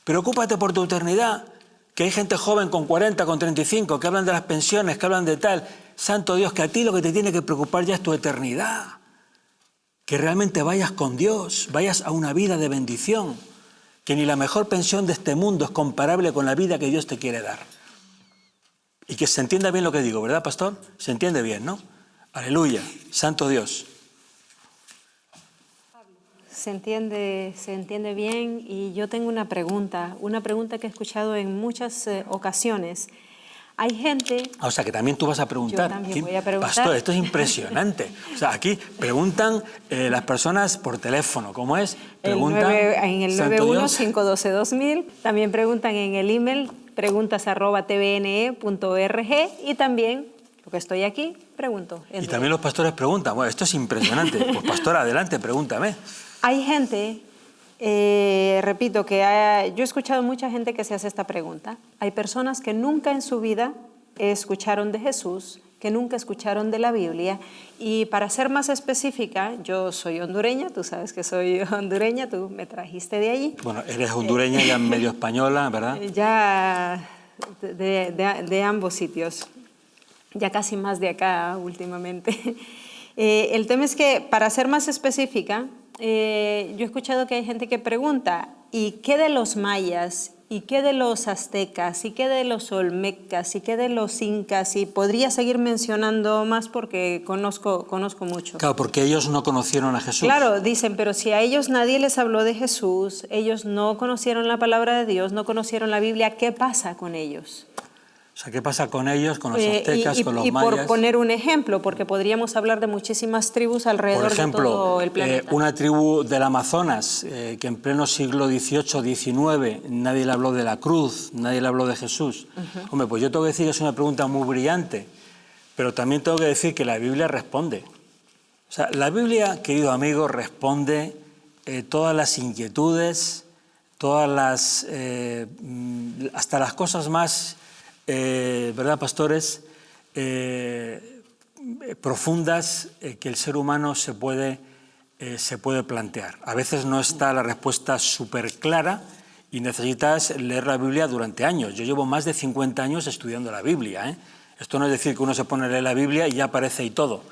Preocúpate por tu eternidad. Que hay gente joven con 40, con 35, que hablan de las pensiones, que hablan de tal. Santo Dios, que a ti lo que te tiene que preocupar ya es tu eternidad. Que realmente vayas con Dios, vayas a una vida de bendición. Que ni la mejor pensión de este mundo es comparable con la vida que Dios te quiere dar. Y que se entienda bien lo que digo, ¿verdad, pastor? Se entiende bien, ¿no? Aleluya, Santo Dios.
Se entiende bien, y yo tengo una pregunta que he escuchado en muchas ocasiones. Hay gente...
O sea, que también tú vas a preguntar.
Yo también voy a preguntar.
Pastor, esto es impresionante. O sea, aquí preguntan las personas por teléfono. ¿Cómo es? Preguntan,
en el 91-512-2000. También preguntan en el email preguntas@tvne.org, y también, lo que estoy aquí, pregunto.
Y también los pastores preguntan. Bueno, esto es impresionante. Pues pastor, adelante, pregúntame.
Hay gente Repito que yo he escuchado mucha gente que se hace esta pregunta. Hay personas que nunca en su vida escucharon de Jesús, que nunca escucharon de la Biblia. Y para ser más específica, yo soy hondureña, tú sabes que soy hondureña, tú me trajiste de allí.
Bueno, eres hondureña, ya medio española, ¿verdad?
Ya de ambos sitios, ya casi más de acá últimamente. El tema es que, para ser más específica, yo he escuchado que hay gente que pregunta, ¿y qué de los mayas? ¿Y qué de los aztecas? ¿Y qué de los olmecas? ¿Y qué de los incas? Y podría seguir mencionando más porque conozco mucho.
Claro, porque ellos no conocieron a Jesús.
Claro, dicen, pero si a ellos nadie les habló de Jesús, ellos no conocieron la palabra de Dios, no conocieron la Biblia, ¿qué pasa con ellos?
O sea, ¿qué pasa con ellos, con los aztecas, con los mayas?
Y por poner un ejemplo, porque podríamos hablar de muchísimas tribus alrededor de todo el planeta.
Una tribu del Amazonas, que en pleno siglo XVIII, XIX, nadie le habló de la cruz, nadie le habló de Jesús. Hombre, pues yo tengo que decir que es una pregunta muy brillante, pero también tengo que decir que la Biblia responde. O sea, la Biblia, querido amigo, responde todas las inquietudes, todas las, hasta las cosas más... ¿verdad, pastores? Profundas que el ser humano se puede plantear. A veces no está la respuesta súper clara y necesitas leer la Biblia durante años. Yo llevo más de 50 años estudiando la Biblia, ¿eh? Esto no es decir que uno se pone a leer la Biblia y ya aparece y todo.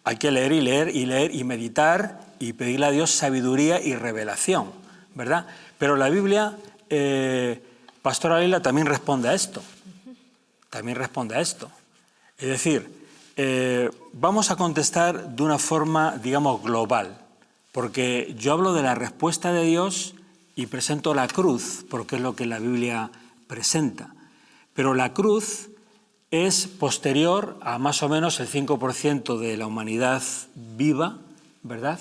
Hay que leer y leer y leer y meditar y pedirle a Dios sabiduría y revelación, ¿verdad? Pero la Biblia... Pastora Leila también responde a esto. También responde a esto. Es decir, vamos a contestar de una forma, digamos, global, porque yo hablo de la respuesta de Dios y presento la cruz, porque es lo que la Biblia presenta. Pero la cruz es posterior a más o menos el 5% de la humanidad viva, ¿verdad?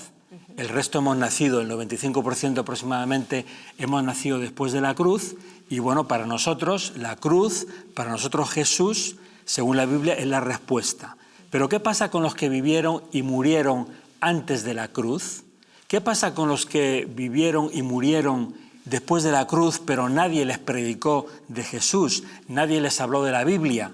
El resto hemos nacido, el 95% aproximadamente, hemos nacido después de la cruz. Y bueno, para nosotros la cruz, para nosotros Jesús, según la Biblia, es la respuesta. Pero ¿qué pasa con los que vivieron y murieron antes de la cruz? ¿Qué pasa con los que vivieron y murieron después de la cruz, pero nadie les predicó de Jesús, nadie les habló de la Biblia,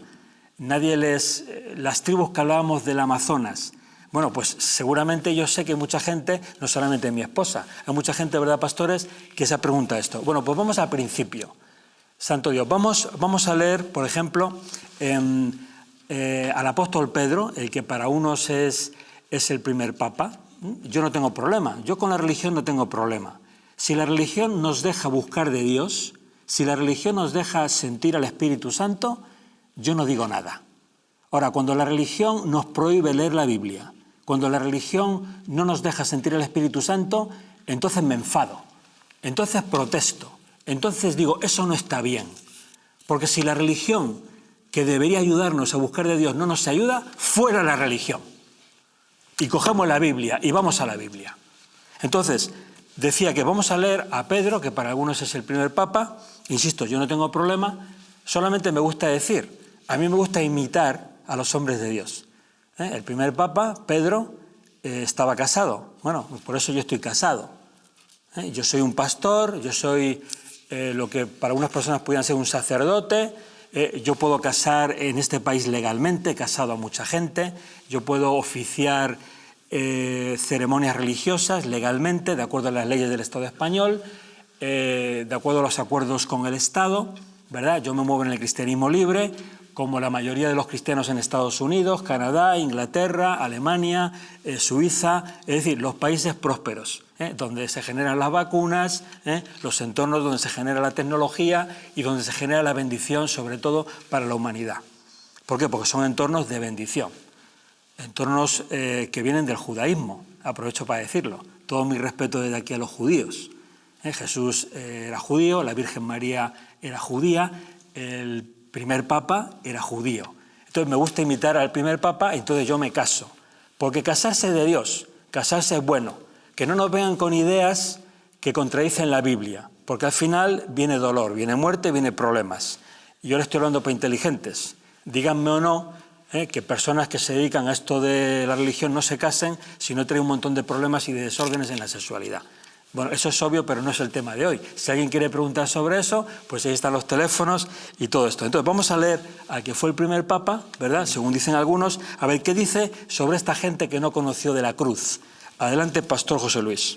las tribus que hablábamos del Amazonas? Bueno, pues seguramente yo sé que hay mucha gente, no solamente mi esposa, hay mucha gente, ¿verdad, pastores?, que se pregunta esto. Bueno, pues vamos al principio. Santo Dios, vamos a leer, por ejemplo, al apóstol Pedro, el que para unos es el primer papa. Yo no tengo problema, yo con la religión no tengo problema. Si la religión nos deja buscar de Dios, si la religión nos deja sentir al Espíritu Santo, yo no digo nada. Ahora, cuando la religión nos prohíbe leer la Biblia, cuando la religión no nos deja sentir al Espíritu Santo, entonces me enfado, entonces protesto. Entonces digo, eso no está bien, porque si la religión que debería ayudarnos a buscar de Dios no nos ayuda, fuera la religión. Y cogemos la Biblia y vamos a la Biblia. Entonces, decía que vamos a leer a Pedro, que para algunos es el primer papa. Insisto, yo no tengo problema, solamente me gusta decir, a mí me gusta imitar a los hombres de Dios. El primer papa, Pedro, estaba casado. Bueno, por eso yo estoy casado. Yo soy un pastor, yo soy... lo que para algunas personas podrían ser un sacerdote, yo puedo casar en este país legalmente, he casado a mucha gente, yo puedo oficiar ceremonias religiosas legalmente, de acuerdo a las leyes del Estado español, de acuerdo a los acuerdos con el Estado, ¿verdad? Yo me muevo en el cristianismo libre, como la mayoría de los cristianos en Estados Unidos, Canadá, Inglaterra, Alemania, Suiza, es decir, los países prósperos, donde se generan las vacunas, los entornos donde se genera la tecnología y donde se genera la bendición, sobre todo para la humanidad. ¿Por qué? Porque son entornos de bendición, entornos que vienen del judaísmo, aprovecho para decirlo. Todo mi respeto desde aquí a los judíos. Jesús era judío, la Virgen María era judía, el primer papa era judío. Entonces me gusta imitar al primer papa, entonces yo me caso. Porque casarse es de Dios, casarse es bueno. Que no nos vengan con ideas que contradicen la Biblia, porque al final viene dolor, viene muerte, viene problemas. Y yo le estoy hablando para inteligentes. Díganme o no que personas que se dedican a esto de la religión no se casen si no traen un montón de problemas y de desórdenes en la sexualidad. Bueno, eso es obvio, pero no es el tema de hoy. Si alguien quiere preguntar sobre eso, pues ahí están los teléfonos y todo esto. Entonces vamos a leer al que fue el primer papa, ¿verdad? Según dicen algunos, a ver qué dice sobre esta gente que no conoció de la cruz. Adelante, Pastor José Luis.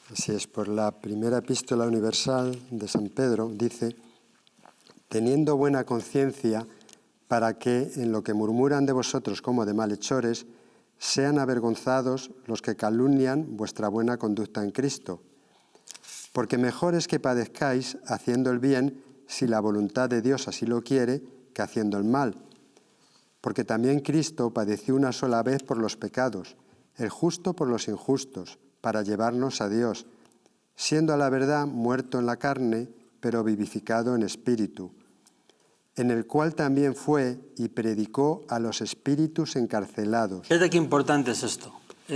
Así es, por la primera epístola universal de San Pedro dice: teniendo buena conciencia, para que en lo que murmuran de vosotros como de malhechores, sean avergonzados los que calumnian vuestra buena conducta en Cristo. Porque mejor es que padezcáis haciendo el bien, si la voluntad de Dios así lo quiere, que haciendo el mal. Porque también Cristo padeció una sola vez por los pecados, el justo por los injustos, para llevarnos a Dios, siendo a la verdad muerto en la carne, pero vivificado en espíritu, en el cual también fue y predicó a los espíritus encarcelados.
Fíjate qué importante es esto.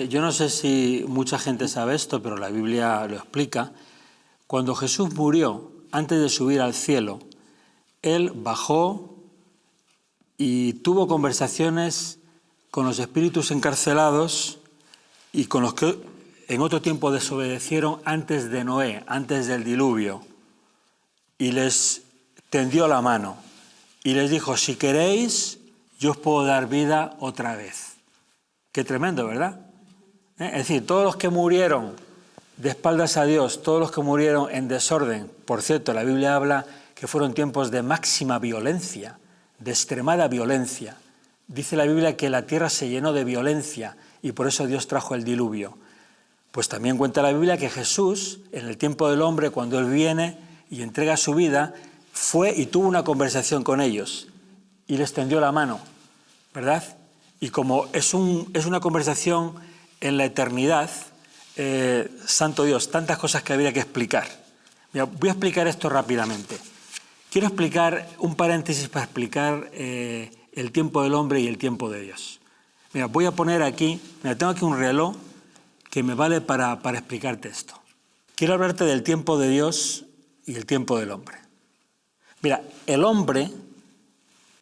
Yo no sé si mucha gente sabe esto, pero la Biblia lo explica. Cuando Jesús murió, antes de subir al cielo, Él bajó y tuvo conversaciones con los espíritus encarcelados y con los que en otro tiempo desobedecieron antes de Noé, antes del diluvio, y les tendió la mano. Y les dijo, si queréis, yo os puedo dar vida otra vez. Qué tremendo, ¿verdad? Es decir, todos los que murieron de espaldas a Dios, todos los que murieron en desorden, por cierto, la Biblia habla que fueron tiempos de máxima violencia, de extremada violencia. Dice la Biblia que la tierra se llenó de violencia y por eso Dios trajo el diluvio. Pues también cuenta la Biblia que Jesús, en el tiempo del hombre, cuando Él viene y entrega su vida, fue y tuvo una conversación con ellos y les tendió la mano, ¿verdad? Y como es una conversación en la eternidad, santo Dios, tantas cosas que habría que explicar. Mira, voy a explicar esto rápidamente. Quiero explicar un paréntesis para explicar el tiempo del hombre y el tiempo de Dios. Mira, voy a poner aquí, mira, tengo aquí un reloj que me vale para explicarte esto. Quiero hablarte del tiempo de Dios y el tiempo del hombre. Mira, el hombre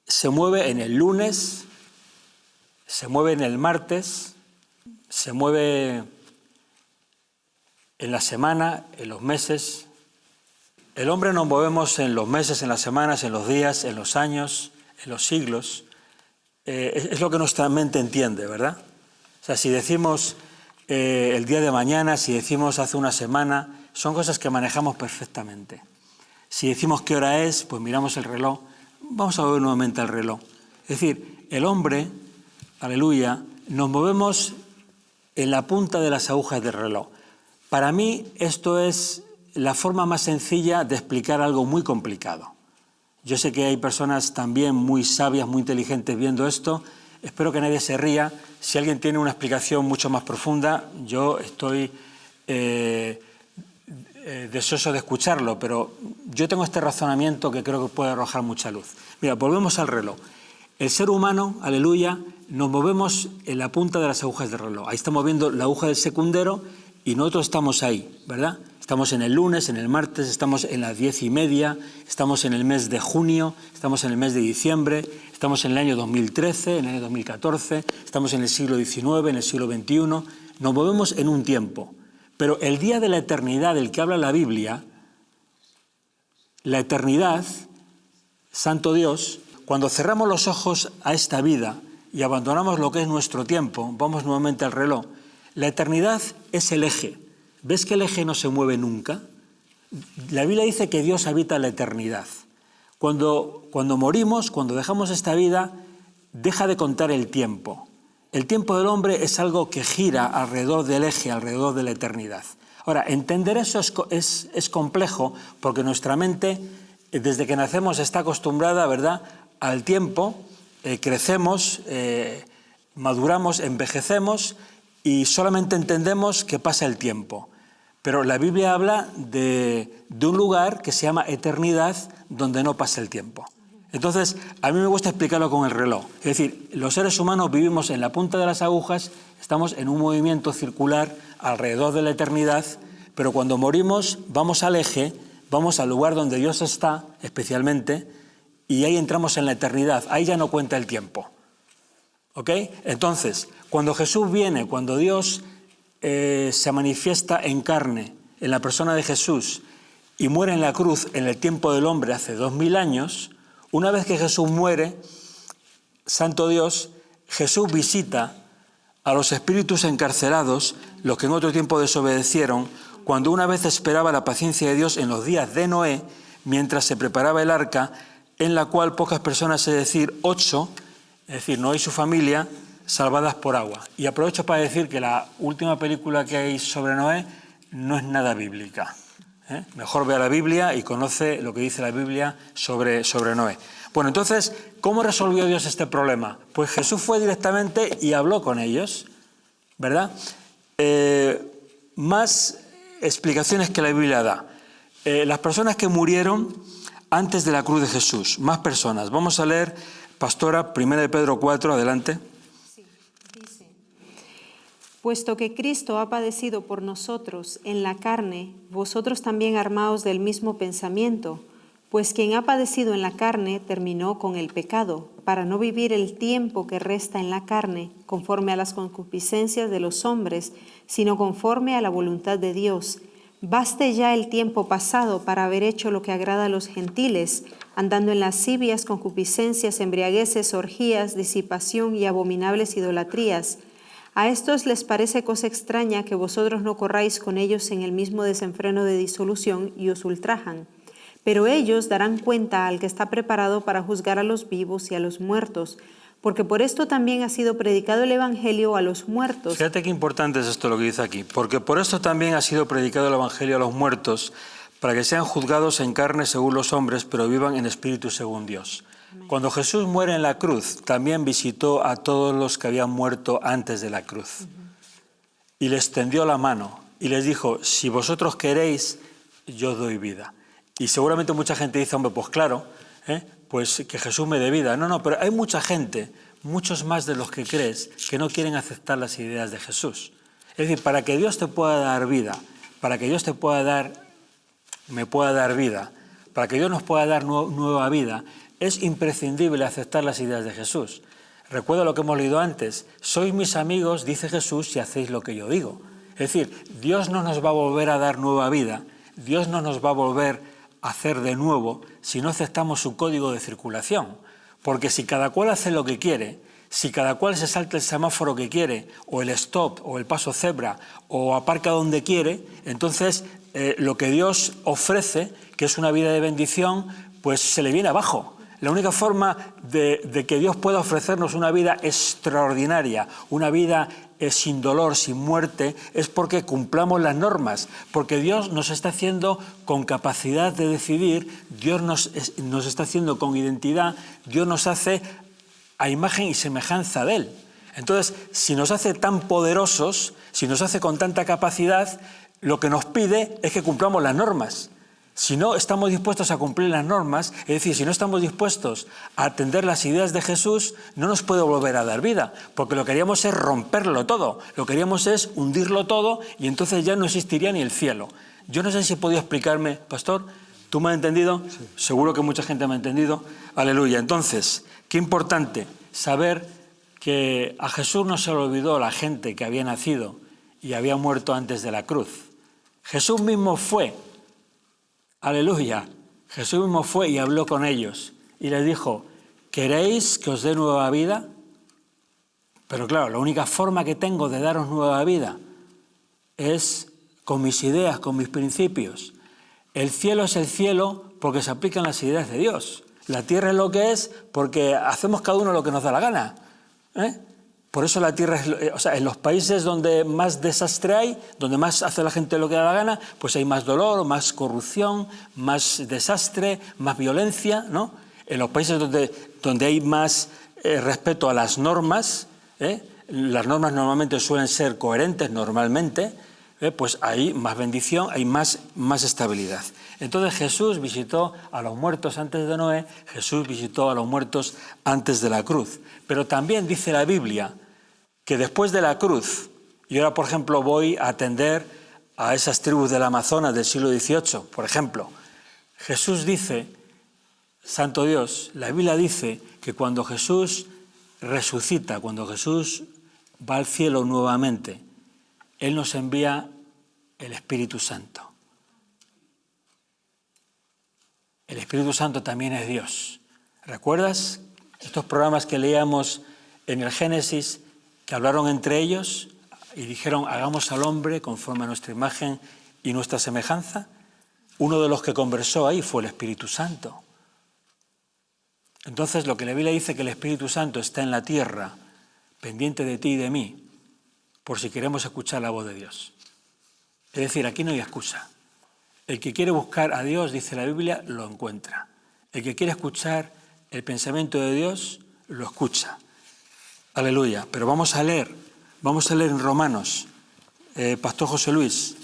se mueve en el lunes, se mueve en el martes, se mueve en la semana, en los meses. El hombre nos movemos en los meses, en las semanas, en los días, en los años, en los siglos. Es lo que nuestra mente entiende, ¿verdad? O sea, si decimos el día de mañana, si decimos hace una semana, son cosas que manejamos perfectamente. Si decimos qué hora es, pues miramos el reloj. Vamos a ver nuevamente el reloj. Es decir, el hombre, aleluya, nos movemos en la punta de las agujas del reloj. Para mí esto es la forma más sencilla de explicar algo muy complicado. Yo sé que hay personas también muy sabias, muy inteligentes viendo esto. Espero que nadie se ría. Si alguien tiene una explicación mucho más profunda, yo estoy deseoso de escucharlo, pero yo tengo este razonamiento que creo que puede arrojar mucha luz. Mira, volvemos al reloj. El ser humano, aleluya, nos movemos en la punta de las agujas del reloj. Ahí estamos viendo la aguja del secundero y nosotros estamos ahí, ¿verdad? Estamos en el lunes, en el martes, estamos en las 10:30, estamos en el mes de junio, estamos en el mes de diciembre, estamos en el año 2013, en el año 2014, estamos en el siglo XIX, en el siglo XXI. Nos movemos en un tiempo. Pero el día de la eternidad del que habla la Biblia, la eternidad, santo Dios, cuando cerramos los ojos a esta vida y abandonamos lo que es nuestro tiempo, vamos nuevamente al reloj, la eternidad es el eje. ¿Ves que el eje no se mueve nunca? La Biblia dice que Dios habita la eternidad. Cuando morimos, cuando dejamos esta vida, deja de contar el tiempo. El tiempo del hombre es algo que gira alrededor del eje, alrededor de la eternidad. Ahora, entender eso es complejo porque nuestra mente, desde que nacemos, está acostumbrada, ¿verdad?, al tiempo, crecemos, maduramos, envejecemos y solamente entendemos que pasa el tiempo. Pero la Biblia habla de un lugar que se llama eternidad, donde no pasa el tiempo. Entonces, a mí me gusta explicarlo con el reloj. Es decir, los seres humanos vivimos en la punta de las agujas, estamos en un movimiento circular alrededor de la eternidad, pero cuando morimos vamos al eje, vamos al lugar donde Dios está, especialmente, y ahí entramos en la eternidad. Ahí ya no cuenta el tiempo. ¿Ok? Entonces, cuando Jesús viene, cuando Dios se manifiesta en carne, en la persona de Jesús, y muere en la cruz en el tiempo del hombre hace 2000 años, una vez que Jesús muere, Santo Dios, Jesús visita a los espíritus encarcelados, los que en otro tiempo desobedecieron, cuando una vez esperaba la paciencia de Dios en los días de Noé, mientras se preparaba el arca, en la cual pocas personas, es decir, 8, es decir, Noé y su familia, salvadas por agua. Y aprovecho para decir que la última película que hay sobre Noé no es nada bíblica. Mejor vea la Biblia y conoce lo que dice la Biblia sobre Noé. Bueno, entonces, ¿cómo resolvió Dios este problema? Pues Jesús fue directamente y habló con ellos, ¿verdad? Más explicaciones que la Biblia da. Las personas que murieron antes de la cruz de Jesús, más personas. Vamos a leer, pastora, 1 de Pedro 4, adelante.
Puesto que Cristo ha padecido por nosotros en la carne, vosotros también armaos del mismo pensamiento, pues quien ha padecido en la carne terminó con el pecado, para no vivir el tiempo que resta en la carne, conforme a las concupiscencias de los hombres, sino conforme a la voluntad de Dios. Baste ya el tiempo pasado para haber hecho lo que agrada a los gentiles, andando en lascivias, concupiscencias, embriagueces, orgías, disipación y abominables idolatrías. A estos les parece cosa extraña que vosotros no corráis con ellos en el mismo desenfreno de disolución y os ultrajan. Pero ellos darán cuenta al que está preparado para juzgar a los vivos y a los muertos, porque por esto también ha sido predicado el Evangelio a los muertos.
Fíjate qué importante es esto lo que dice aquí, porque por esto también ha sido predicado el Evangelio a los muertos, para que sean juzgados en carne según los hombres, pero vivan en espíritu según Dios. Cuando Jesús muere en la cruz, también visitó a todos los que habían muerto antes de la cruz. Y les tendió la mano y les dijo, si vosotros queréis, yo os doy vida. Y seguramente mucha gente dice, hombre, pues claro, pues que Jesús me dé vida. No, pero hay mucha gente, muchos más de los que crees, que no quieren aceptar las ideas de Jesús. Es decir, para que Dios te pueda dar vida, para que Dios me pueda dar vida, para que Dios nos pueda dar nueva vida, es imprescindible aceptar las ideas de Jesús. Recuerda lo que hemos leído antes. Sois mis amigos, dice Jesús, si hacéis lo que yo digo. Es decir, Dios no nos va a volver a dar nueva vida, Dios no nos va a volver a hacer de nuevo si no aceptamos su código de circulación. Porque si cada cual hace lo que quiere, si cada cual se salta el semáforo que quiere, o el stop, o el paso cebra, o aparca donde quiere, entonces lo que Dios ofrece, que es una vida de bendición, pues se le viene abajo. La única forma de que Dios pueda ofrecernos una vida extraordinaria, una vida sin dolor, sin muerte, es porque cumplamos las normas, porque Dios nos está haciendo con capacidad de decidir, Dios nos está haciendo con identidad, Dios nos hace a imagen y semejanza de Él. Entonces, si nos hace tan poderosos, si nos hace con tanta capacidad, lo que nos pide es que cumplamos las normas. Si no estamos dispuestos a cumplir las normas, es decir, si no estamos dispuestos a atender las ideas de Jesús, no nos puede volver a dar vida, porque lo que queríamos es romperlo todo, lo que queríamos es hundirlo todo y entonces ya no existiría ni el cielo. Yo no sé si he podido explicarme, pastor, ¿tú me has entendido? Sí. Seguro que mucha gente me ha entendido. Aleluya. Entonces, qué importante saber que a Jesús no se le olvidó la gente que había nacido y había muerto antes de la cruz. Jesús mismo fue. Aleluya. Jesús mismo fue y habló con ellos y les dijo, ¿queréis que os dé nueva vida? Pero claro, la única forma que tengo de daros nueva vida es con mis ideas, con mis principios. El cielo es el cielo porque se aplican las ideas de Dios. La tierra es lo que es porque hacemos cada uno lo que nos da la gana. Por eso la tierra es, en los países donde más desastre hay, donde más hace la gente lo que da la gana, pues hay más dolor, más corrupción, más desastre, más violencia, ¿no? En los países donde hay más respeto a las normas normalmente suelen ser coherentes normalmente, pues hay más bendición, hay más estabilidad. Entonces Jesús visitó a los muertos antes de Noé, Jesús visitó a los muertos antes de la cruz. Pero también dice la Biblia que después de la cruz, y ahora por ejemplo voy a atender a esas tribus del Amazonas del siglo XVIII, por ejemplo, Jesús dice, Santo Dios, la Biblia dice que cuando Jesús resucita, cuando Jesús va al cielo nuevamente, Él nos envía el Espíritu Santo. El Espíritu Santo también es Dios. ¿Recuerdas estos programas que leíamos en el Génesis, que hablaron entre ellos y dijeron, hagamos al hombre conforme a nuestra imagen y nuestra semejanza? Uno de los que conversó ahí fue el Espíritu Santo. Entonces, lo que la Biblia dice que el Espíritu Santo está en la tierra, pendiente de ti y de mí, por si queremos escuchar la voz de Dios. Es decir, aquí no hay excusa. El que quiere buscar a Dios, dice la Biblia, lo encuentra. El que quiere escuchar el pensamiento de Dios, lo escucha. Aleluya. Pero vamos a leer en Romanos, Pastor José Luis,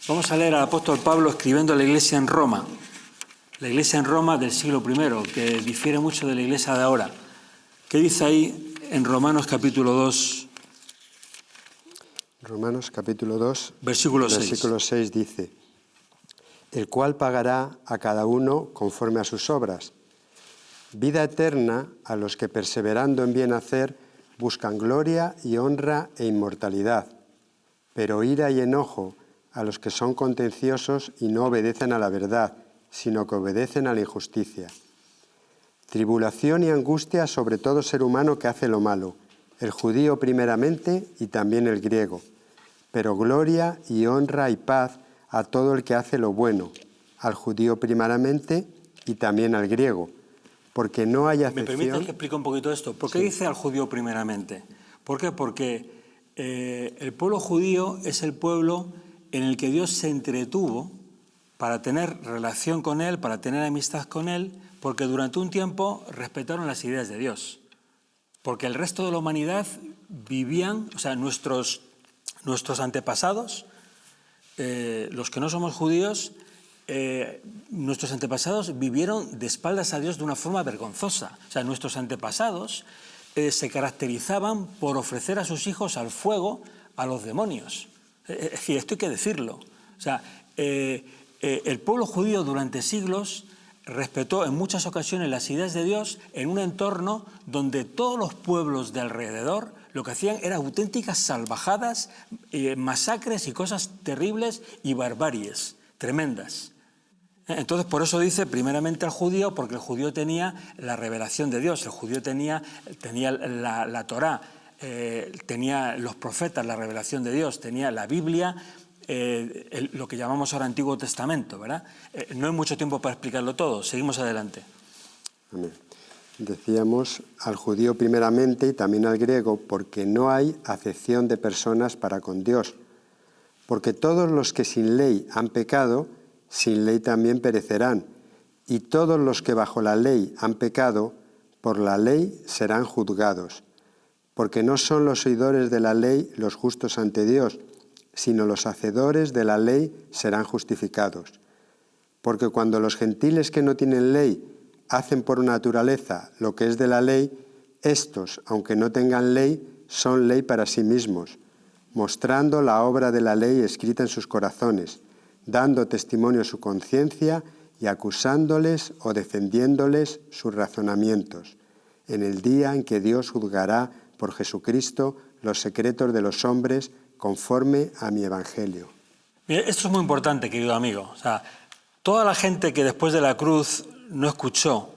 vamos a leer al apóstol Pablo escribiendo a la iglesia en Roma. La iglesia en Roma del siglo I, que difiere mucho de la iglesia de ahora. ¿Qué dice ahí en Romanos capítulo 2?
Romanos capítulo 2,
versículo
6 dice, el cual pagará a cada uno conforme a sus obras. Vida eterna a los que perseverando en bien hacer buscan gloria y honra e inmortalidad, pero ira y enojo a los que son contenciosos y no obedecen a la verdad, sino que obedecen a la injusticia. Tribulación y angustia sobre todo ser humano que hace lo malo, el judío primeramente y también el griego, pero gloria y honra y paz a todo el que hace lo bueno, al judío primeramente y también al griego, porque no hay acepción...
¿Me permite que explique un poquito esto? ¿Por qué dice al judío primeramente? ¿Por qué? Porque el pueblo judío es el pueblo en el que Dios se entretuvo para tener relación con Él, para tener amistad con Él, porque durante un tiempo respetaron las ideas de Dios. Porque el resto de la humanidad vivían, o sea, nuestros antepasados, los que no somos judíos, nuestros antepasados vivieron de espaldas a Dios de una forma vergonzosa. O sea, nuestros antepasados se caracterizaban por ofrecer a sus hijos al fuego a los demonios. Es decir, esto hay que decirlo. O sea, el pueblo judío durante siglos respetó en muchas ocasiones las ideas de Dios en un entorno donde todos los pueblos de alrededor lo que hacían eran auténticas salvajadas, masacres y cosas terribles y barbaries tremendas. Entonces, por eso dice primeramente al judío, porque el judío tenía la revelación de Dios, el judío tenía la Torá, tenía los profetas, la revelación de Dios, tenía la Biblia, lo que llamamos ahora Antiguo Testamento, ¿verdad? No hay mucho tiempo para explicarlo todo, seguimos adelante.
Amén. Decíamos al judío primeramente y también al griego, porque no hay acepción de personas para con Dios, porque todos los que sin ley han pecado, sin ley también perecerán, y todos los que bajo la ley han pecado, por la ley serán juzgados, porque no son los oidores de la ley los justos ante Dios, sino los hacedores de la ley serán justificados. Porque cuando los gentiles que no tienen ley hacen por naturaleza lo que es de la ley, estos, aunque no tengan ley, son ley para sí mismos, mostrando la obra de la ley escrita en sus corazones, dando testimonio su conciencia y acusándoles o defendiéndoles sus razonamientos, en el día en que Dios juzgará por Jesucristo los secretos de los hombres conforme a mi evangelio.
Mire, esto es muy importante, querido amigo. O sea, toda la gente que después de la cruz no escuchó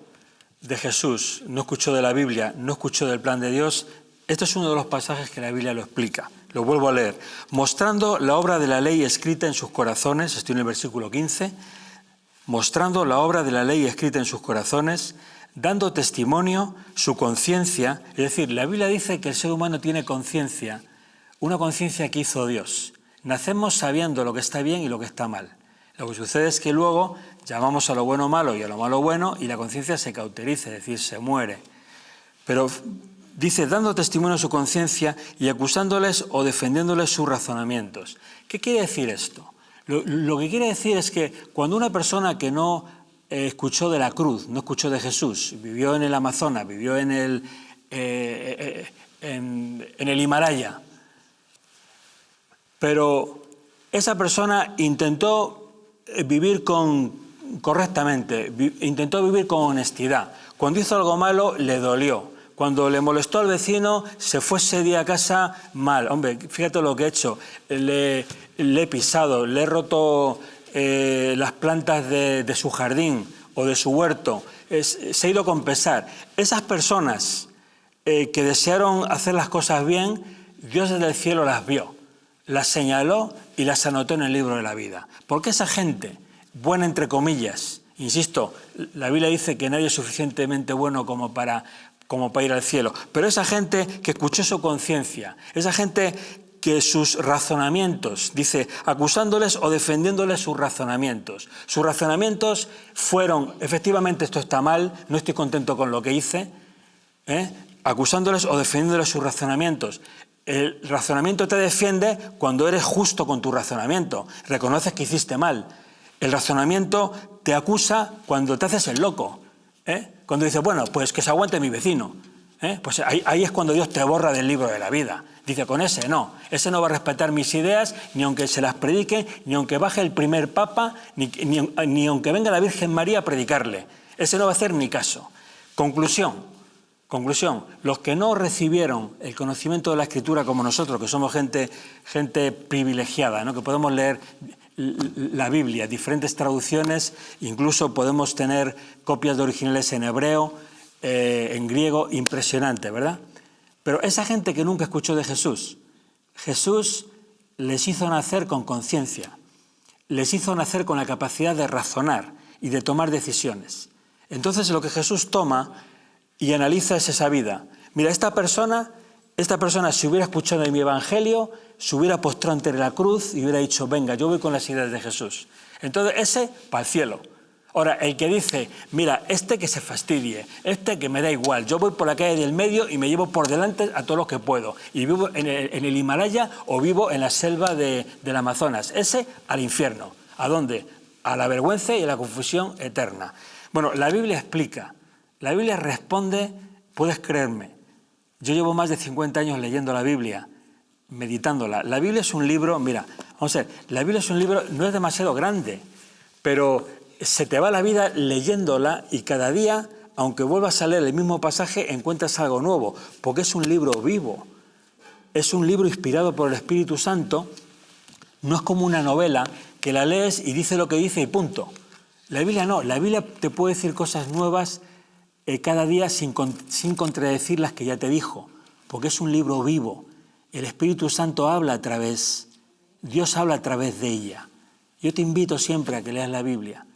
de Jesús, no escuchó de la Biblia, no escuchó del plan de Dios, este es uno de los pasajes que la Biblia lo explica. Lo vuelvo a leer. Mostrando la obra de la ley escrita en sus corazones, estoy en el versículo 15, mostrando la obra de la ley escrita en sus corazones, dando testimonio su conciencia, es decir, la Biblia dice que el ser humano tiene conciencia, una conciencia que hizo Dios. Nacemos sabiendo lo que está bien y lo que está mal. Lo que sucede es que luego llamamos a lo bueno malo y a lo malo bueno y la conciencia se cauteriza, es decir, se muere. Pero dice, dando testimonio a su conciencia y acusándoles o defendiéndoles sus razonamientos. ¿Qué quiere decir esto? Lo que quiere decir es que cuando una persona que no escuchó de la cruz, no escuchó de Jesús, vivió en el Amazonas, vivió en el Himalaya, pero esa persona intentó vivir correctamente, intentó vivir con honestidad. Cuando hizo algo malo, le dolió. Cuando le molestó al vecino, se fue ese día a casa mal. Hombre, fíjate lo que he hecho. Le he pisado, le he roto las plantas de su jardín o de su huerto. Se ha ido con pesar. Esas personas que desearon hacer las cosas bien, Dios desde el cielo las vio, las señaló y las anotó en el libro de la vida. Porque esa gente, buena entre comillas, insisto, la Biblia dice que nadie es suficientemente bueno como para ir al cielo, pero esa gente que escuchó su conciencia, esa gente que sus razonamientos, dice, acusándoles o defendiéndoles sus razonamientos fueron, efectivamente esto está mal, no estoy contento con lo que hice, acusándoles o defendiéndoles sus razonamientos. El razonamiento te defiende cuando eres justo con tu razonamiento, reconoces que hiciste mal. El razonamiento te acusa cuando te haces el loco, cuando dices, bueno, pues que se aguante mi vecino. Pues ahí es cuando Dios te borra del libro de la vida. Dice, con ese no va a respetar mis ideas, ni aunque se las predique, ni aunque baje el primer papa, ni aunque venga la Virgen María a predicarle. Ese no va a hacer ni caso. Conclusión, los que no recibieron el conocimiento de la Escritura como nosotros, que somos gente privilegiada, ¿no? Que podemos leer la Biblia, diferentes traducciones, incluso podemos tener copias de originales en hebreo, en griego, impresionante, ¿verdad? Pero esa gente que nunca escuchó de Jesús les hizo nacer con conciencia, les hizo nacer con la capacidad de razonar y de tomar decisiones. Entonces lo que Jesús toma y analiza es esa vida. Mira, esta persona si hubiera escuchado de mi evangelio, se hubiera postrado ante la cruz y hubiera dicho, venga, yo voy con las ideas de Jesús. Entonces ese, para el cielo. Ahora, el que dice, mira, que se fastidie, que me da igual, yo voy por la calle del medio y me llevo por delante a todos los que puedo, y vivo en el Himalaya o vivo en la selva del Amazonas, ese al infierno. ¿A dónde? A la vergüenza y a la confusión eterna. Bueno, la Biblia explica, la Biblia responde, puedes creerme, yo llevo más de 50 años leyendo la Biblia, meditándola. La Biblia es un libro, mira, vamos a ver, la Biblia es un libro, no es demasiado grande, pero se te va la vida leyéndola y cada día, aunque vuelvas a leer el mismo pasaje, encuentras algo nuevo, porque es un libro vivo, es un libro inspirado por el Espíritu Santo, no es como una novela que la lees y dice lo que dice y punto. La Biblia no, la Biblia te puede decir cosas nuevas cada día sin contradecir las que ya te dijo, porque es un libro vivo. El Espíritu Santo Dios habla a través de ella. Yo te invito siempre a que leas la Biblia.